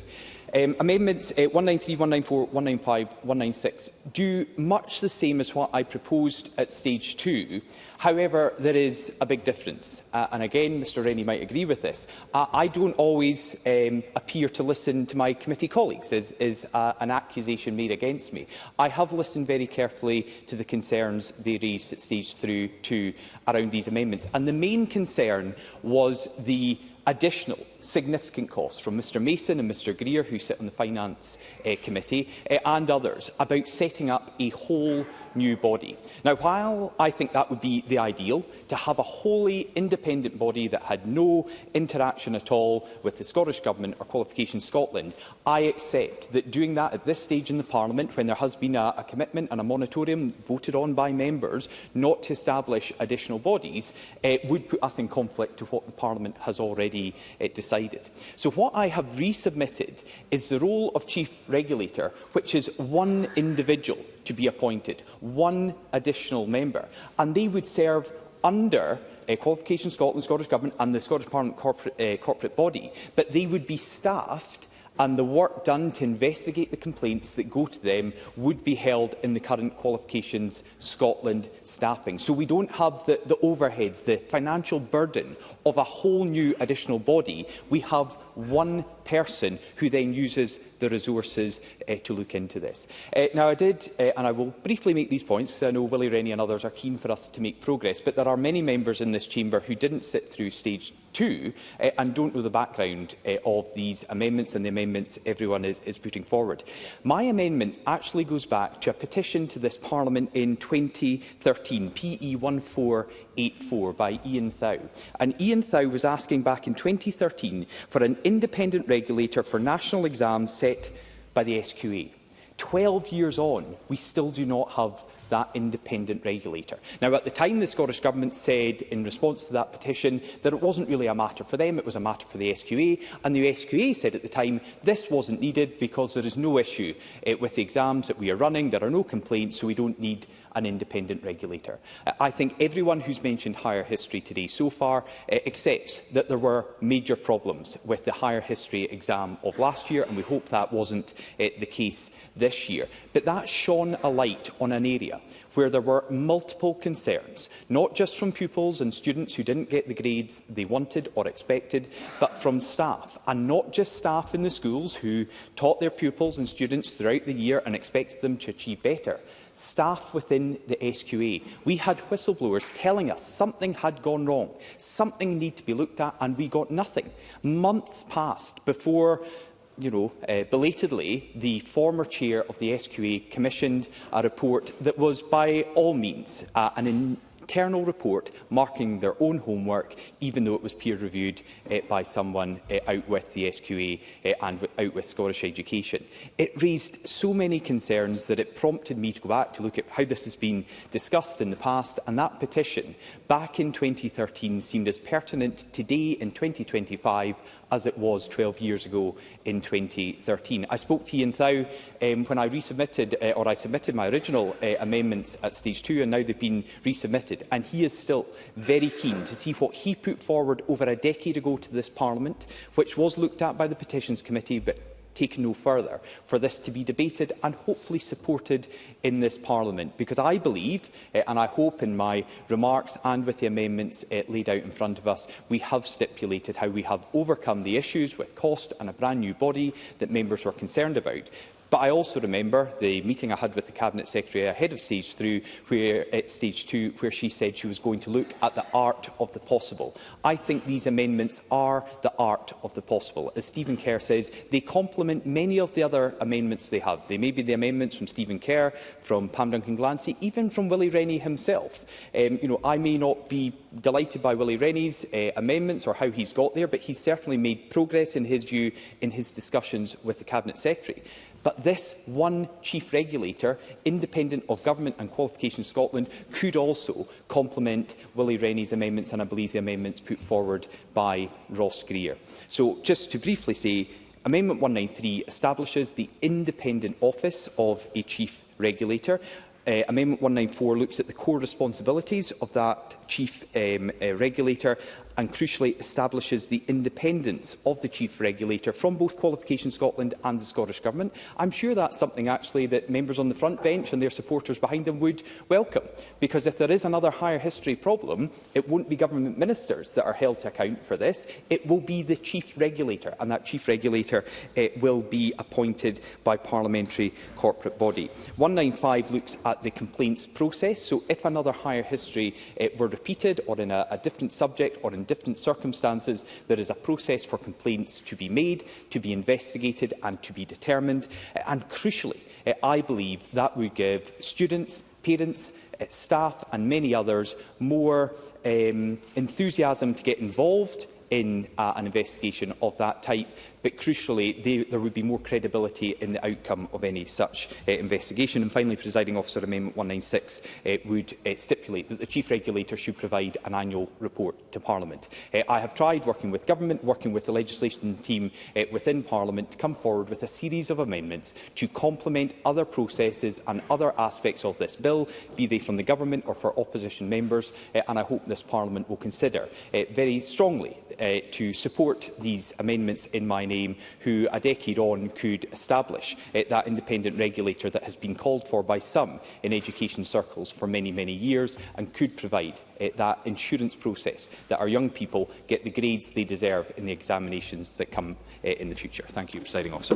Amendments 193, 194, 195, 196 do much the same as what I proposed at stage 2. However, there is a big difference. And again, Mr Rennie might agree with this. I don't always appear to listen to my committee colleagues, is an accusation made against me. I have listened very carefully to the concerns they raised at stage 2 around these amendments. And the main concern was the additional significant costs from Mr Mason and Mr Greer, who sit on the Finance Committee, and others, about setting up a whole new body. Now, while I think that would be the ideal, to have a wholly independent body that had no interaction at all with the Scottish Government or Qualifications Scotland, I accept that doing that at this stage in the Parliament, when there has been a commitment and a moratorium voted on by members not to establish additional bodies, would put us in conflict to what the Parliament has already decided. So what I have resubmitted is the role of Chief Regulator, which is one individual to be appointed, one additional member, and they would serve under Qualifications Scotland, Scottish Government and the Scottish Parliament corporate body, but they would be staffed, and the work done to investigate the complaints that go to them would be held in the current Qualifications Scotland staffing. So we don't have the overheads, the financial burden of a whole new additional body. We have one person who then uses the resources to look into this. Now, I did, and I will briefly make these points, because I know Willie Rennie and others are keen for us to make progress, but there are many members in this chamber who didn't sit through stage 2 and don't know the background of these amendments and the amendments everyone is putting forward. My amendment actually goes back to a petition to this Parliament in 2013, PE 1484 by Ian Thau. And Ian Thau was asking back in 2013 for an independent regulator for national exams set by the SQA. 12 years on, we still do not have that independent regulator. Now, at the time, the Scottish Government said, in response to that petition, that it wasn't really a matter for them, it was a matter for the SQA, and the SQA said at the time this wasn't needed because there is no issue with the exams that we are running, there are no complaints, so we don't need an independent regulator. I think everyone who's mentioned higher history today so far accepts that there were major problems with the higher history exam of last year, and we hope that wasn't the case this year. But that shone a light on an area where there were multiple concerns, not just from pupils and students who didn't get the grades they wanted or expected, but from staff, and not just staff in the schools who taught their pupils and students throughout the year and expected them to achieve better. Staff within the SQA. We had whistleblowers telling us something had gone wrong, something needed to be looked at, and we got nothing. Months passed before, belatedly, the former chair of the SQA commissioned a report that was by all means an internal report marking their own homework, even though it was peer-reviewed by someone out with the SQA and out with Scottish Education. It raised so many concerns that it prompted me to go back to look at how this has been discussed in the past, and that petition back in 2013 seemed as pertinent today in 2025 as it was 12 years ago in 2013. I spoke to Ian Thau when I submitted my original amendments at stage 2, and now they've been resubmitted, and he is still very keen to see what he put forward over a decade ago to this Parliament, which was looked at by the Petitions Committee but taken no further, for this to be debated and hopefully supported in this Parliament. Because I believe, and I hope in my remarks and with the amendments laid out in front of us, we have stipulated how we have overcome the issues with cost and a brand new body that members were concerned about. But I also remember the meeting I had with the Cabinet Secretary ahead of stage 2, where she said she was going to look at the art of the possible. I think these amendments are the art of the possible. As Stephen Kerr says, they complement many of the other amendments they have. They may be the amendments from Stephen Kerr, from Pam Duncan-Glancy, even from Willie Rennie himself. I may not be delighted by Willie Rennie's amendments or how he's got there, but he's certainly made progress in his view in his discussions with the Cabinet Secretary. But this one chief regulator, independent of Government and Qualifications Scotland, could also complement Willie Rennie's amendments, and I believe the amendments put forward by Ross Greer. So, just to briefly say, Amendment 193 establishes the independent office of a chief regulator. Amendment 194 looks at the core responsibilities of that chief regulator, and crucially establishes the independence of the chief regulator from both Qualifications Scotland and the Scottish Government. I'm sure that's something actually that members on the front bench and their supporters behind them would welcome, because if there is another higher history problem, it won't be government ministers that are held to account for this. It will be the chief regulator, and that chief regulator will be appointed by parliamentary corporate body. 195 looks at the complaints process. So if another higher history were repeated, or in a different subject, or in different circumstances, there is a process for complaints to be made, to be investigated and to be determined. And crucially, I believe that would give students, parents, staff and many others more enthusiasm to get involved in an investigation of that type. But crucially, there would be more credibility in the outcome of any such investigation. And finally, Presiding Officer, Amendment 196 would stipulate that the Chief Regulator should provide an annual report to Parliament. I have tried, working with Government, working with the legislation team within Parliament, to come forward with a series of amendments to complement other processes and other aspects of this bill, be they from the Government or for opposition members, and I hope this Parliament will consider very strongly to support these amendments in my name, who a decade on could establish that independent regulator that has been called for by some in education circles for many, many years, and could provide that insurance process that our young people get the grades they deserve in the examinations that come in the future. Thank you, Presiding Officer.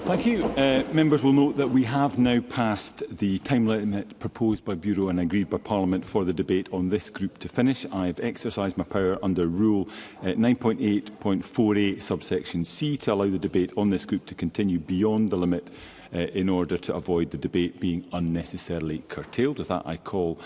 Thank you. Members will note that we have now passed the time limit proposed by Bureau and agreed by Parliament for the debate on this group to finish. I have exercised my power under Rule 9.8.48 subsection C to allow the debate on this group to continue beyond the limit in order to avoid the debate being unnecessarily curtailed. With that, I call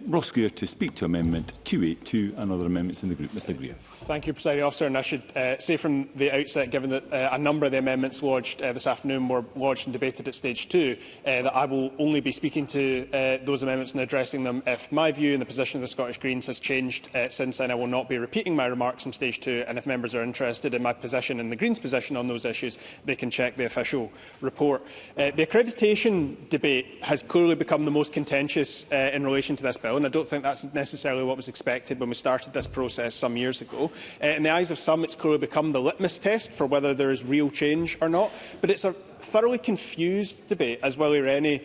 Ross Greer to speak to Amendment 282 and other amendments in the group. Mr Greer. Thank you, Presiding Officer. And I should say from the outset, given that a number of the amendments lodged this afternoon were lodged and debated at stage 2, that I will only be speaking to those amendments and addressing them if my view and the position of the Scottish Greens has changed since then. I will not be repeating my remarks from stage 2, and if members are interested in my position and the Greens' position on those issues, they can check the official report. The accreditation debate has clearly become the most contentious in relation to this bill, and I don't think that's necessarily what was expected when we started this process some years ago. In the eyes of some, it's clearly become the litmus test for whether there is real change or not, but it's a thoroughly confused debate, as Willie Rennie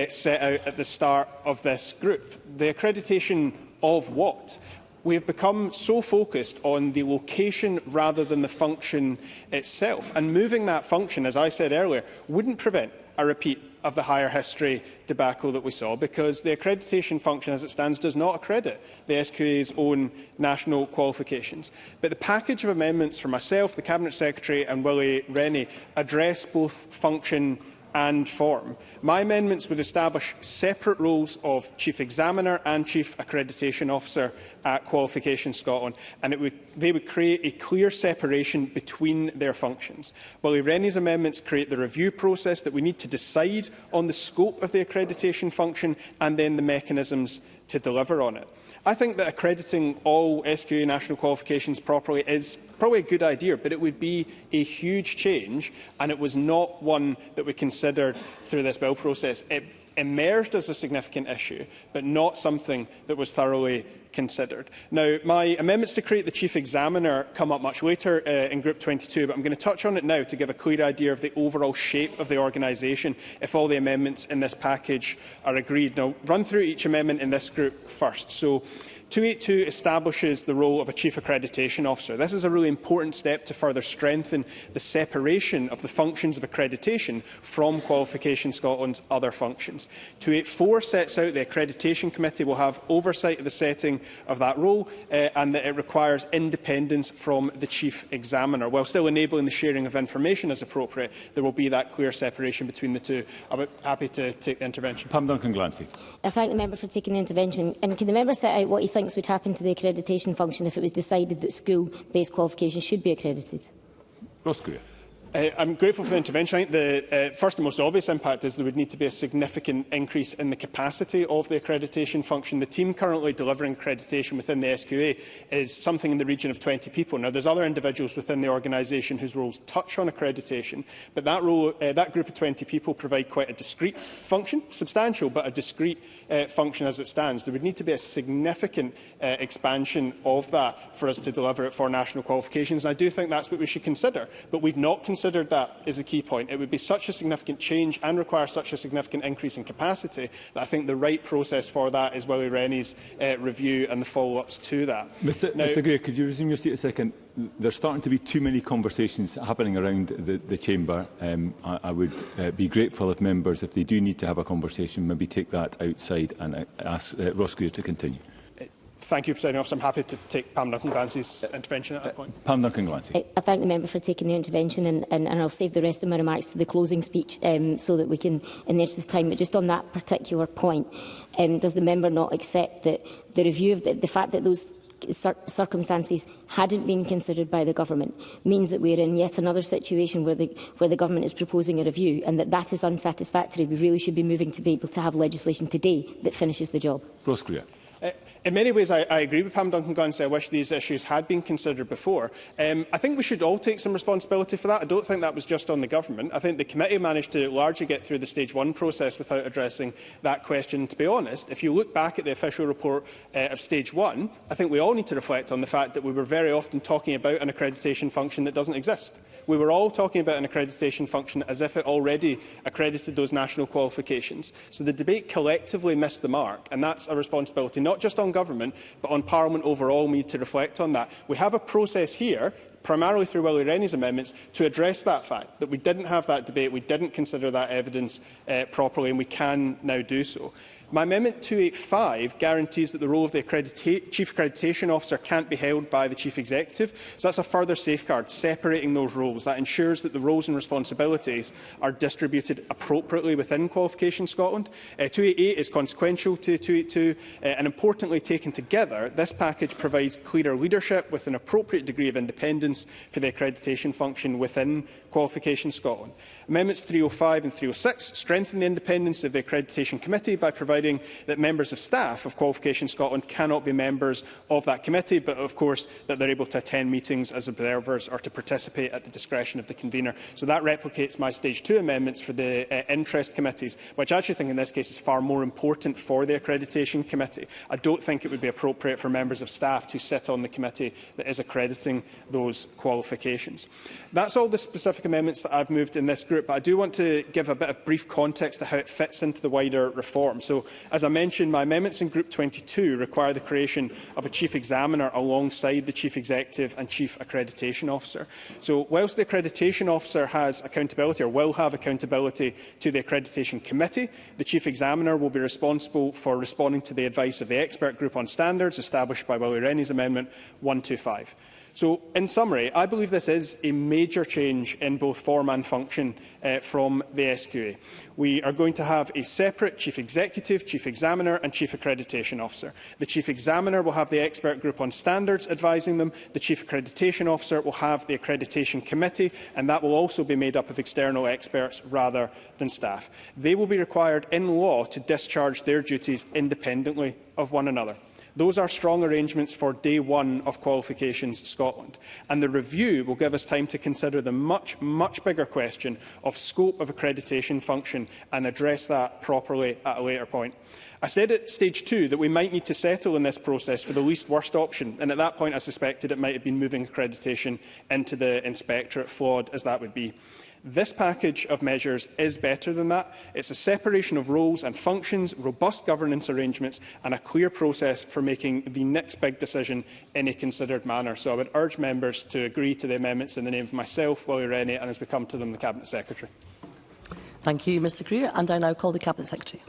set out at the start of this group. The accreditation of what? We have become so focused on the location rather than the function itself. And moving that function, as I said earlier, wouldn't prevent a repeat of the higher history debacle that we saw, because the accreditation function as it stands does not accredit the SQA's own national qualifications. But the package of amendments for myself, the Cabinet Secretary and Willie Rennie address both function and form. My amendments would establish separate roles of Chief Examiner and Chief Accreditation Officer at Qualifications Scotland, and they would create a clear separation between their functions. Willie Rennie's amendments create the review process that we need to decide on the scope of the accreditation function and then the mechanisms to deliver on it. I think that accrediting all SQA national qualifications properly is probably a good idea, but it would be a huge change, and it was not one that we considered through this bill process. It emerged as a significant issue, but not something that was thoroughly considered. Now, my amendments to create the Chief Examiner come up much later in Group 22, but I'm going to touch on it now to give a clear idea of the overall shape of the organisation if all the amendments in this package are agreed. Now, I'll run through each amendment in this group first. So, 282 establishes the role of a Chief Accreditation Officer. This is a really important step to further strengthen the separation of the functions of accreditation from Qualification Scotland's other functions. 284 sets out the Accreditation Committee will have oversight of the setting of that role and that it requires independence from the Chief Examiner. While still enabling the sharing of information as appropriate, there will be that clear separation between the two. I'm happy to take the intervention. Pam Duncan-Glancy. I thank the member for taking the intervention. And can the member set out what he thinks would happen to the accreditation function if it was decided that school-based qualifications should be accredited? Ross Greer. I'm grateful for the intervention. I think the first and most obvious impact is there would need to be a significant increase in the capacity of the accreditation function. The team currently delivering accreditation within the SQA is something in the region of 20 people. Now, there's other individuals within the organisation whose roles touch on accreditation, but that group of 20 people provide quite a discrete function, substantial, but a discrete function as it stands. There would need to be a significant expansion of that for us to deliver it for national qualifications, and I do think that's what we should consider. But we've not considered that, is the key point. It would be such a significant change and require such a significant increase in capacity that I think the right process for that is Willie Rennie's review and the follow-ups to that. Mr Greer, could you resume your seat a second? There's starting to be too many conversations happening around the chamber. I would be grateful if members, if they do need to have a conversation, maybe take that outside and ask Ross Greer to continue. Thank you, Presiding Officer. I'm happy to take Pam Duncan-Glancy's intervention at that point. Pam Duncan-Glancy. I thank the member for taking the intervention, and I'll save the rest of my remarks to the closing speech so that we can, in the interest of time. But just on that particular point, does the member not accept that the review of the fact that those circumstances hadn't been considered by the government means that we're in yet another situation where the government is proposing a review, and that is unsatisfactory? We really should be moving to be able to have legislation today that finishes the job. Ross Greer. In many ways, I agree with Pam Duncan-Glancy. I wish these issues had been considered before. I think we should all take some responsibility for that. I don't think that was just on the government. I think the committee managed to largely get through the Stage 1 process without addressing that question. To be honest, if you look back at the official report of Stage 1, I think we all need to reflect on the fact that we were very often talking about an accreditation function that doesn't exist. We were all talking about an accreditation function as if it already accredited those national qualifications. So the debate collectively missed the mark, and that's a responsibility not just on government, but on Parliament overall. We need to reflect on that. We have a process here, primarily through Willie Rennie's amendments, to address that fact, that we didn't have that debate, we didn't consider that evidence properly, and we can now do so. My Amendment 285 guarantees that the role of the Chief Accreditation Officer can't be held by the Chief Executive. So that's a further safeguard, separating those roles. That ensures that the roles and responsibilities are distributed appropriately within Qualification Scotland. 288 is consequential to 282, and importantly taken together, this package provides clearer leadership with an appropriate degree of independence for the accreditation function within Qualification Scotland. Amendments 305 and 306 strengthen the independence of the Accreditation Committee by providing that members of staff of Qualification Scotland cannot be members of that committee, but of course that they're able to attend meetings as observers or to participate at the discretion of the convener. So that replicates my Stage 2 amendments for the interest committees, which I actually think in this case is far more important for the Accreditation Committee. I don't think it would be appropriate for members of staff to sit on the committee that is accrediting those qualifications. That's all the specific amendments that I've moved in this group, but I do want to give a bit of brief context to how it fits into the wider reform. So, as I mentioned, my amendments in Group 22 require the creation of a Chief Examiner alongside the Chief Executive and Chief Accreditation Officer. So, whilst the Accreditation Officer has accountability, or will have accountability, to the Accreditation Committee, the Chief Examiner will be responsible for responding to the advice of the Expert Group on Standards established by Willie Rennie's Amendment 125. So, in summary, I believe this is a major change in both form and function from the SQA. We are going to have a separate Chief Executive, Chief Examiner and Chief Accreditation Officer. The Chief Examiner will have the Expert Group on Standards advising them. The Chief Accreditation Officer will have the Accreditation Committee, and that will also be made up of external experts rather than staff. They will be required in law to discharge their duties independently of one another. Those are strong arrangements for day one of Qualifications Scotland, and the review will give us time to consider the much bigger question of scope of accreditation function and address that properly at a later point. I said at stage 2 that we might need to settle in this process for the least worst option, and at that point I suspected it might have been moving accreditation into the inspectorate, flawed as that would be. This package of measures is better than that. It's a separation of roles and functions, robust governance arrangements and a clear process for making the next big decision in a considered manner. So I would urge members to agree to the amendments in the name of myself, Willie Rennie, and as we come to them, the Cabinet Secretary. Thank you, Mr Greer. And I now call the Cabinet Secretary.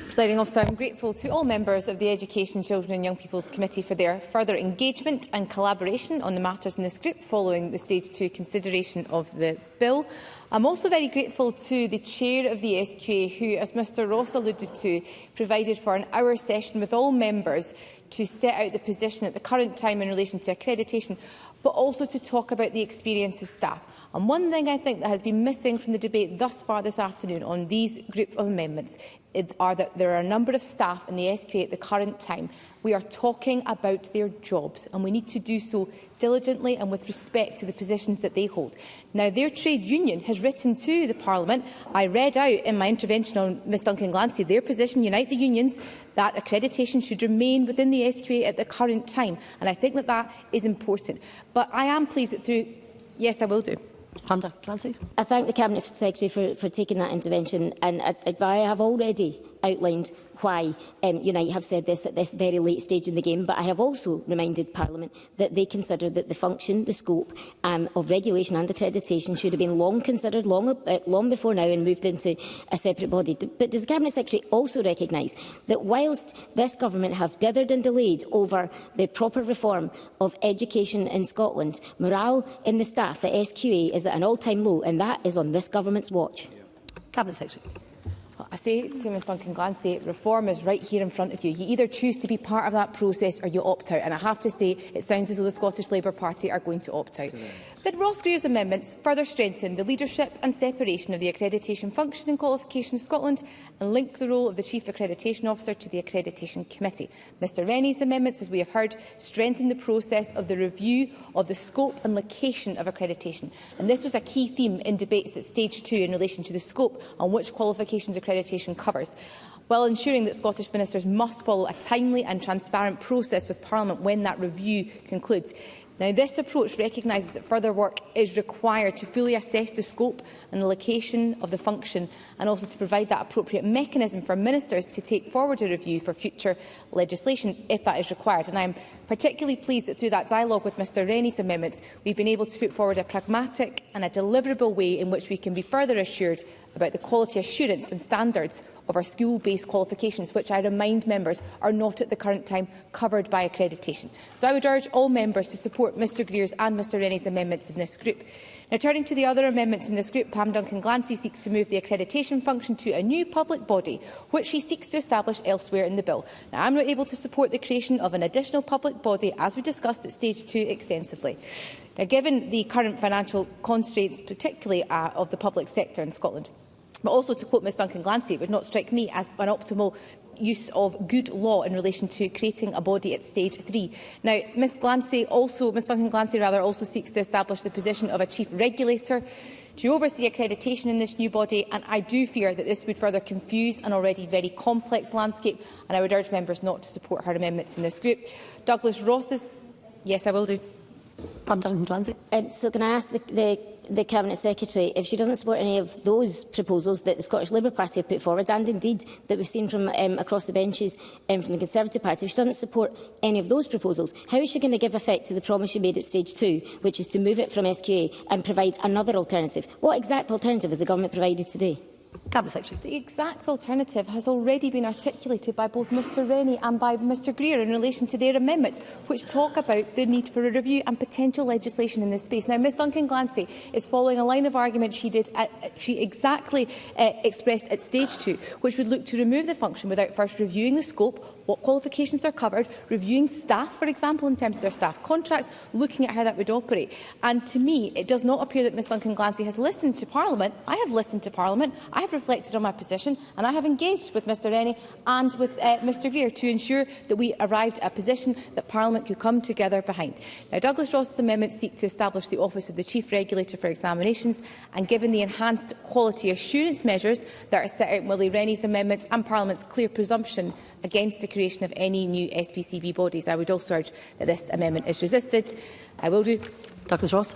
Presiding Officer, I am grateful to all members of the Education, Children and Young People's Committee for their further engagement and collaboration on the matters in this group following the Stage 2 consideration of the bill. I am also very grateful to the Chair of the SQA who, as Mr Ross alluded to, provided for an hour session with all members to set out the position at the current time in relation to accreditation, but also to talk about the experience of staff. And one thing I think that has been missing from the debate thus far this afternoon on these group of amendments are that there are a number of staff in the SQA at the current time. We are talking about their jobs, and we need to do so diligently and with respect to the positions that they hold. Now, their trade union has written to the Parliament. I read out in my intervention on Ms Duncan-Glancy their position, Unite the Unions, that accreditation should remain within the SQA at the current time. And I think that that is important. But I am pleased that through... Yes, I will do. I thank the Cabinet Secretary for taking that intervention, and I have already outlined why Unite have said this at this very late stage in the game, but I have also reminded Parliament that they consider that the function, the scope of regulation and accreditation should have been long considered, long before now, and moved into a separate body. But does the Cabinet Secretary also recognise that whilst this government have dithered and delayed over the proper reform of education in Scotland, morale in the staff at SQA is at an all-time low, and that is on this government's watch? Cabinet Secretary. I say to Ms Duncan-Glancy, reform is right here in front of you. You either choose to be part of that process or you opt out. And I have to say, it sounds as though the Scottish Labour Party are going to opt out. But Ross Greer's amendments further strengthen the leadership and separation of the accreditation function in Qualifications Scotland and link the role of the Chief Accreditation Officer to the Accreditation Committee. Mr Rennie's amendments, as we have heard, strengthen the process of the review of the scope and location of accreditation. And this was a key theme in debates at Stage 2 in relation to the scope on which qualifications accreditation covers, while ensuring that Scottish ministers must follow a timely and transparent process with Parliament when that review concludes. Now, this approach recognises that further work is required to fully assess the scope and the location of the function, and also to provide that appropriate mechanism for ministers to take forward a review for future legislation if that is required. And I am particularly pleased that through that dialogue with Mr Rennie's amendments, we have been able to put forward a pragmatic and a deliverable way in which we can be further assured about the quality assurance and standards of our school-based qualifications, which I remind members are not at the current time covered by accreditation. So I would urge all members to support Mr Greer's and Mr Rennie's amendments in this group. Now, turning to the other amendments in this group, Pam Duncan-Glancy seeks to move the accreditation function to a new public body, which she seeks to establish elsewhere in the bill. Now, I am not able to support the creation of an additional public body, as we discussed at Stage 2 extensively. Now, given the current financial constraints, particularly of the public sector in Scotland, but also to quote Ms Duncan-Glancy, it would not strike me as an optimal use of good law in relation to creating a body at Stage 3. Now, Ms Duncan-Glancy also seeks to establish the position of a chief regulator to oversee accreditation in this new body, and I do fear that this would further confuse an already very complex landscape, and I would urge members not to support her amendments in this group. Douglas Ross's... Yes, I will do. Pam Duncan-Glancy. So can I ask the Cabinet Secretary if she doesn't support any of those proposals that the Scottish Labour Party have put forward, and indeed that we've seen from across the benches from the Conservative Party, if she doesn't support any of those proposals, how is she going to give effect to the promise she made at Stage 2, which is to move it from SQA and provide another alternative? What exact alternative has the Government provided today? Cabinet Secretary. The exact alternative has already been articulated by both Mr Rennie and by Mr Greer in relation to their amendments, which talk about the need for a review and potential legislation in this space. Now, Ms Duncan-Glancy is following a line of argument she exactly expressed at Stage 2, which would look to remove the function without first reviewing the scope, what qualifications are covered, reviewing staff, for example, in terms of their staff contracts, looking at how that would operate. And to me, it does not appear that Ms Duncan Glancy has listened to Parliament. I have listened to Parliament, I have reflected on my position, and I have engaged with Mr Rennie and with Mr Greer to ensure that we arrived at a position that Parliament could come together behind. Now, Douglas Ross's amendments seek to establish the Office of the Chief Regulator for Examinations, and given the enhanced quality assurance measures that are set out in Willie Rennie's amendments and Parliament's clear presumption against the creation of any new SPCB bodies, I would also urge that this amendment is resisted. I will do. Douglas Ross.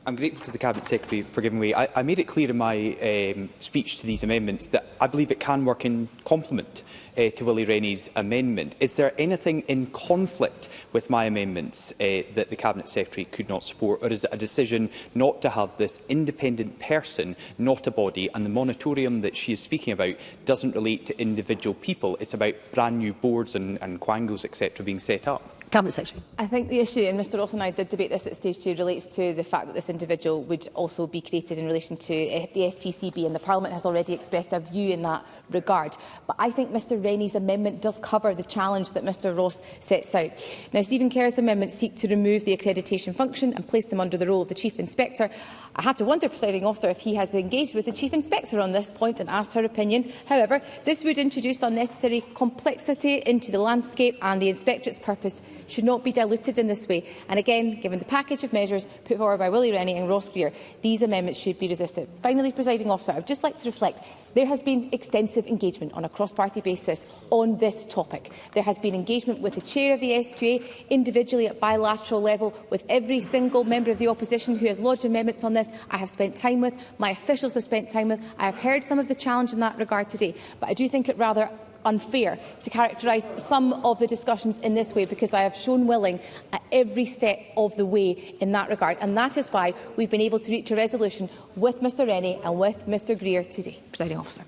I'm grateful to the Cabinet Secretary for giving way. I made it clear in my speech to these amendments that I believe it can work in complement to Willie Rennie's amendment. Is there anything in conflict with my amendments that the Cabinet Secretary could not support, or is it a decision not to have this independent person, not a body, and the moratorium that she is speaking about doesn't relate to individual people? It's about brand new boards and quangos, etc., being set up. Cabinet Secretary. I think the issue, and Mr Ross and I did debate this at stage 2, relates to the fact that this individual would also be created in relation to the SPCB, and the Parliament has already expressed a view in that regard. But I think Mr Rennie's amendment does cover the challenge that Mr Ross sets out. Now, Stephen Kerr's amendments seek to remove the accreditation function and place them under the role of the Chief Inspector. I have to wonder, Presiding Officer, if he has engaged with the Chief Inspector on this point and asked her opinion. However, this would introduce unnecessary complexity into the landscape, and the Inspectorate's purpose should not be diluted in this way. And again, given the package of measures put forward by Willie Rennie and Ross Greer, these amendments should be resisted. Finally, Presiding Officer, I would just like to reflect there has been extensive engagement on a cross-party basis on this topic. There has been engagement with the Chair of the SQA, individually at bilateral level, with every single member of the opposition who has lodged amendments on this. I have spent time with, my officials have spent time with. I have heard some of the challenge in that regard today, but I do think it rather unfair to characterise some of the discussions in this way, because I have shown willing at every step of the way in that regard, and that is why we've been able to reach a resolution with Mr Rennie and with Mr Greer today. Presiding Officer.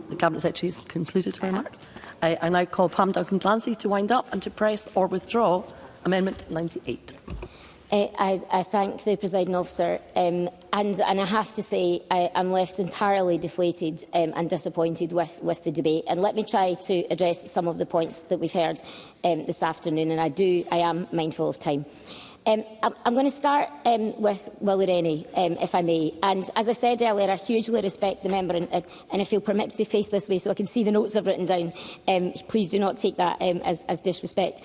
The Cabinet Secretary has concluded her remarks. I now call Pam Duncan Glancy to wind up and to press or withdraw Amendment 98. I thank the Presiding Officer, and I have to say I'm left entirely deflated and disappointed with the debate. And let me try to address some of the points that we've heard this afternoon, and I am mindful of time. I'm going to start with Willie Rennie, if I may. And as I said earlier, I hugely respect the member, and if you'll permit me to face this way so I can see the notes I've written down, please do not take that as disrespect.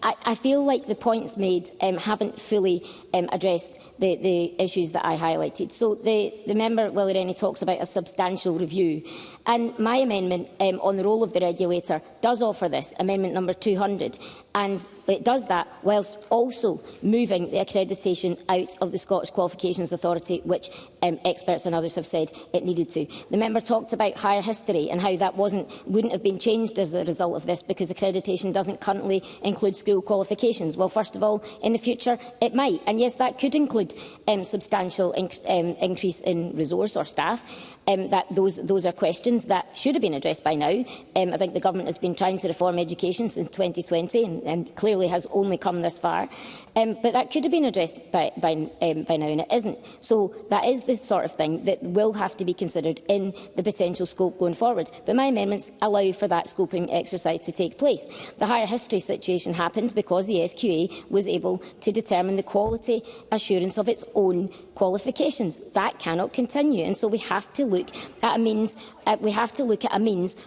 I feel like the points made haven't fully addressed the issues that I highlighted. So the member, Willie Rennie, talks about a substantial review. And my amendment on the role of the regulator does offer this, amendment number 200. And it does that whilst also moving the accreditation out of the Scottish Qualifications Authority, which experts and others have said it needed to. The member talked about higher history and how that wouldn't have been changed as a result of this, because accreditation doesn't currently include school qualifications. Well, first of all, in the future it might, and yes, that could include substantial increase in resource or staff. Those are questions that should have been addressed by now. I think the government has been trying to reform education since 2020 and clearly has only come this far. But that could have been addressed by now, and it isn't. So that is the sort of thing that will have to be considered in the potential scope going forward. But my amendments allow for that scoping exercise to take place. The higher history situation happened because the SQA was able to determine the quality assurance of its own qualifications. That cannot continue, and so we have to look at a means.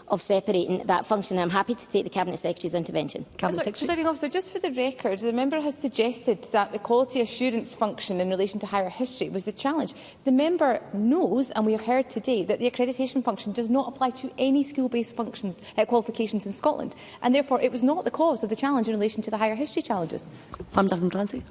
Of separating that function. I'm happy to take the Cabinet Secretary's intervention. Presiding Officer, just for the record, the member has suggested that the quality assurance function in relation to higher history was the challenge. The member knows, and we have heard today, that the accreditation function does not apply to any school-based functions qualifications in Scotland, and therefore it was not the cause of the challenge in relation to the higher history challenges. Pam Duncan Glancy.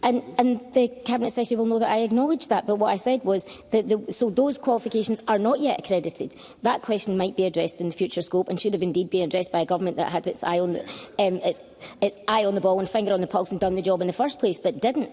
And the Cabinet Secretary will know that I acknowledge that, but what I said was that so those qualifications are not yet accredited. That question might be addressed in the future scope and should have indeed been addressed by a government that had its eye on the ball and finger on the pulse and done the job in the first place, but didn't.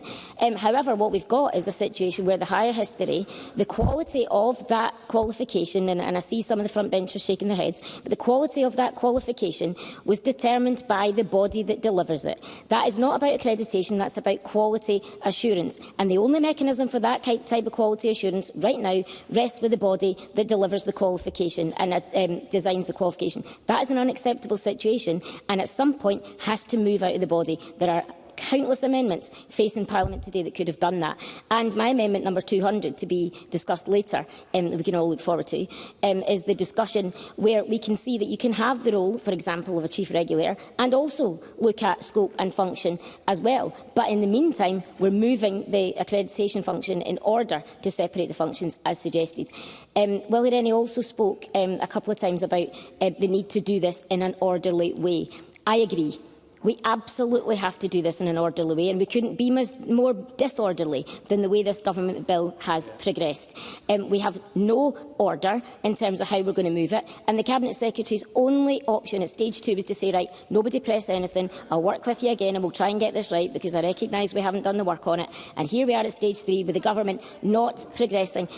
However, what we've got is a situation where the higher history, the quality of that qualification, and I see some of the front benchers shaking their heads, but the quality of that qualification was determined by the body that delivers it. That is not about accreditation, that's about quality quality assurance. And the only mechanism for that type of quality assurance right now rests with the body that delivers the qualification and designs the qualification. That is an unacceptable situation, and at some point has to move out of the body. There are countless amendments facing Parliament today that could have done that. And my amendment number 200, to be discussed later, that we can all look forward to, is the discussion where we can see that you can have the role, for example, of a chief regulator, and also look at scope and function as well. But in the meantime, we're moving the accreditation function in order to separate the functions as suggested. Willie Rennie also spoke a couple of times about the need to do this in an orderly way. I agree. We absolutely have to do this in an orderly way, and we couldn't be more disorderly than the way this government bill has progressed. We have no order in terms of how we're going to move it, and the Cabinet Secretary's only option at stage 2 was to say, right, nobody press anything, I'll work with you again and we'll try and get this right, because I recognise we haven't done the work on it. And here we are at stage 3 with the government not progressing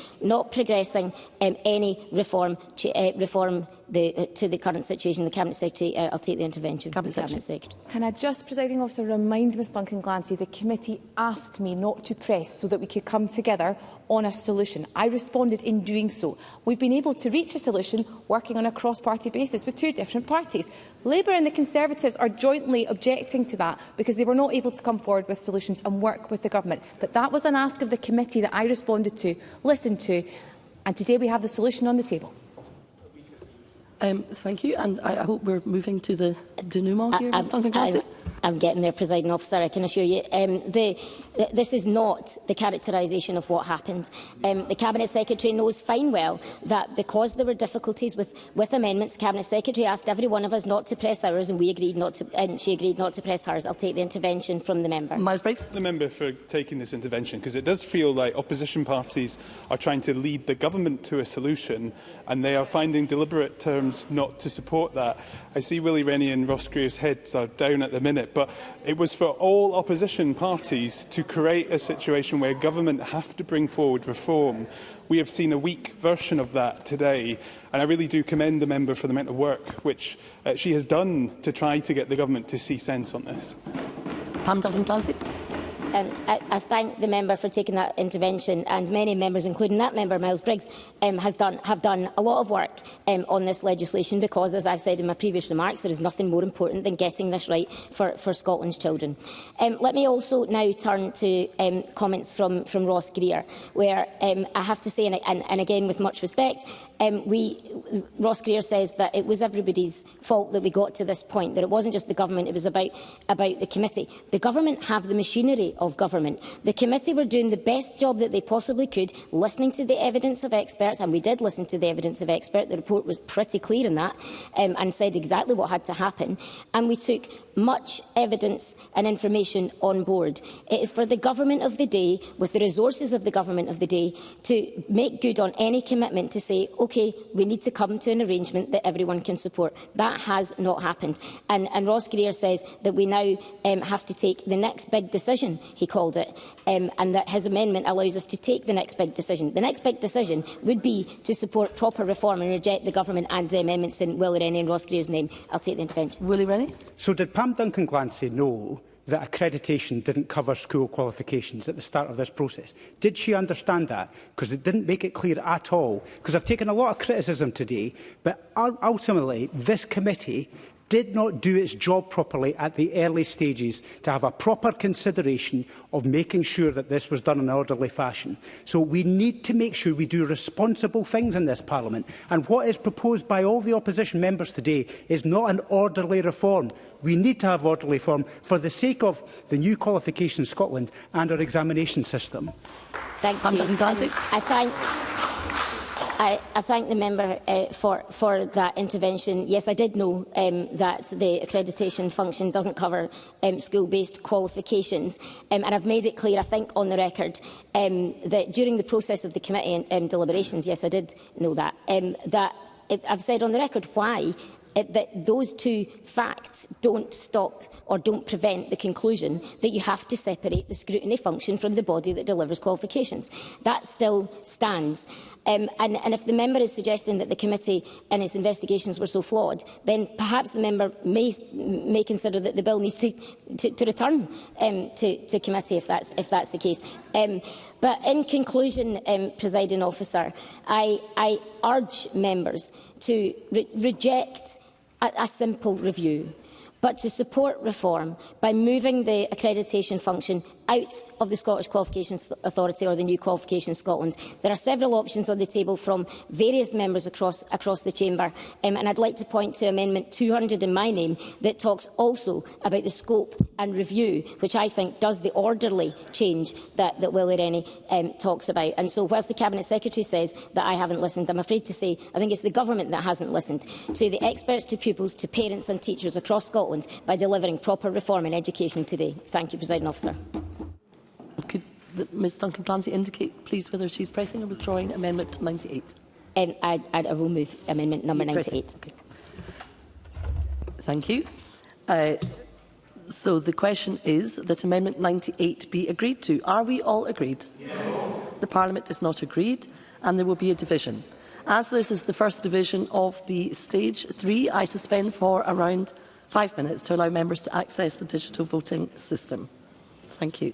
any reform to the current situation. The Cabinet Secretary, I'll take the intervention. Cabinet Secretary. Can I just, Presiding Officer, remind Ms Duncan Glancy the committee asked me not to press so that we could come together on a solution. I responded in doing so. We've been able to reach a solution working on a cross-party basis with 2 different parties. Labour and the Conservatives are jointly objecting to that because they were not able to come forward with solutions and work with the government. But that was an ask of the committee that I responded to, listened to, and today we have the solution on the table. Thank you, and I hope we're moving to the denouement here, Ms Duncan Glancy. I'm getting there, Presiding Officer, I can assure you. This is not the characterisation of what happened. The Cabinet Secretary knows fine well that because there were difficulties with amendments, the Cabinet Secretary asked every one of us not to press ours, and we agreed not to, and she agreed not to press hers. I'll take the intervention from the member. Miles Briggs. The member for taking this intervention, because it does feel like opposition parties are trying to lead the government to a solution, and they are finding deliberate terms not to support that. I see Willie Rennie and Ross Greer's heads are down at the minute, but it was for all opposition parties to create a situation where government have to bring forward reform. We have seen a weak version of that today, and I really do commend the member for the amount of work which she has done to try to get the government to see sense on this. Pam Duncan-Glancy. I thank the member for taking that intervention, and many members, including that member, Miles Briggs, have done a lot of work on this legislation because, as I've said in my previous remarks, there is nothing more important than getting this right for Scotland's children. Let me also now turn to comments from Ross Greer, where I have to say, and again with much respect, Ross Greer says that it was everybody's fault that we got to this point, that it wasn't just the government, it was about the committee. The government have the machinery of government. The committee were doing the best job that they possibly could, listening to the evidence of experts, and we did listen to the evidence of experts. The report was pretty clear in that and said exactly what had to happen. And we took much evidence and information on board. It is for the government of the day, with the resources of the government of the day, to make good on any commitment to say, OK, we need to come to an arrangement that everyone can support. That has not happened. And Ross Greer says that we now have to take the next big decision, he called it, and that his amendment allows us to take the next big decision. The next big decision would be to support proper reform and reject the government and the amendments in Willie Rennie and Ross Greer's name. I'll take the intervention. Willie Rennie. So did Pam Duncan-Glancy know that accreditation didn't cover school qualifications at the start of this process? Did she understand that? Because it didn't make it clear at all. Because I've taken a lot of criticism today, but ultimately this committee did not do its job properly at the early stages to have a proper consideration of making sure that this was done in an orderly fashion. So we need to make sure we do responsible things in this Parliament. And what is proposed by all the opposition members today is not an orderly reform. We need to have orderly reform for the sake of the new qualification Scotland and our examination system. Thank you. I thank the member for that intervention. Yes, I did know that the accreditation function doesn't cover school-based qualifications. And I've made it clear, I think, on the record, that during the process of the committee deliberations, yes, I did know that, I've said on the record why that those two facts don't stop or don't prevent the conclusion that you have to separate the scrutiny function from the body that delivers qualifications. That still stands. And if the member is suggesting that the committee and its investigations were so flawed, then perhaps the member may consider that the bill needs to return to committee if that's the case. But in conclusion, Presiding Officer, I urge members to reject a simple review, but to support reform by moving the accreditation function out of the Scottish Qualifications Authority or the new Qualifications Scotland. There are several options on the table from various members across the chamber, and I'd like to point to Amendment 200 in my name that talks also about the scope and review, which I think does the orderly change that Willie Rennie talks about. And so whilst the Cabinet Secretary says that I haven't listened, I'm afraid to say I think it's the Government that hasn't listened to the experts, to pupils, to parents and teachers across Scotland by delivering proper reform in education today. Thank you, Presiding Officer. Could Ms Duncan Clancy indicate, please, whether she's pressing or withdrawing Amendment 98? I will move Amendment number 98. Okay. Thank you. So the question is that Amendment 98 be agreed to. Are we all agreed? Yes. The Parliament is not agreed, and there will be a division. As this is the first division of the Stage 3, I suspend for around 5 minutes to allow members to access the digital voting system. Thank you.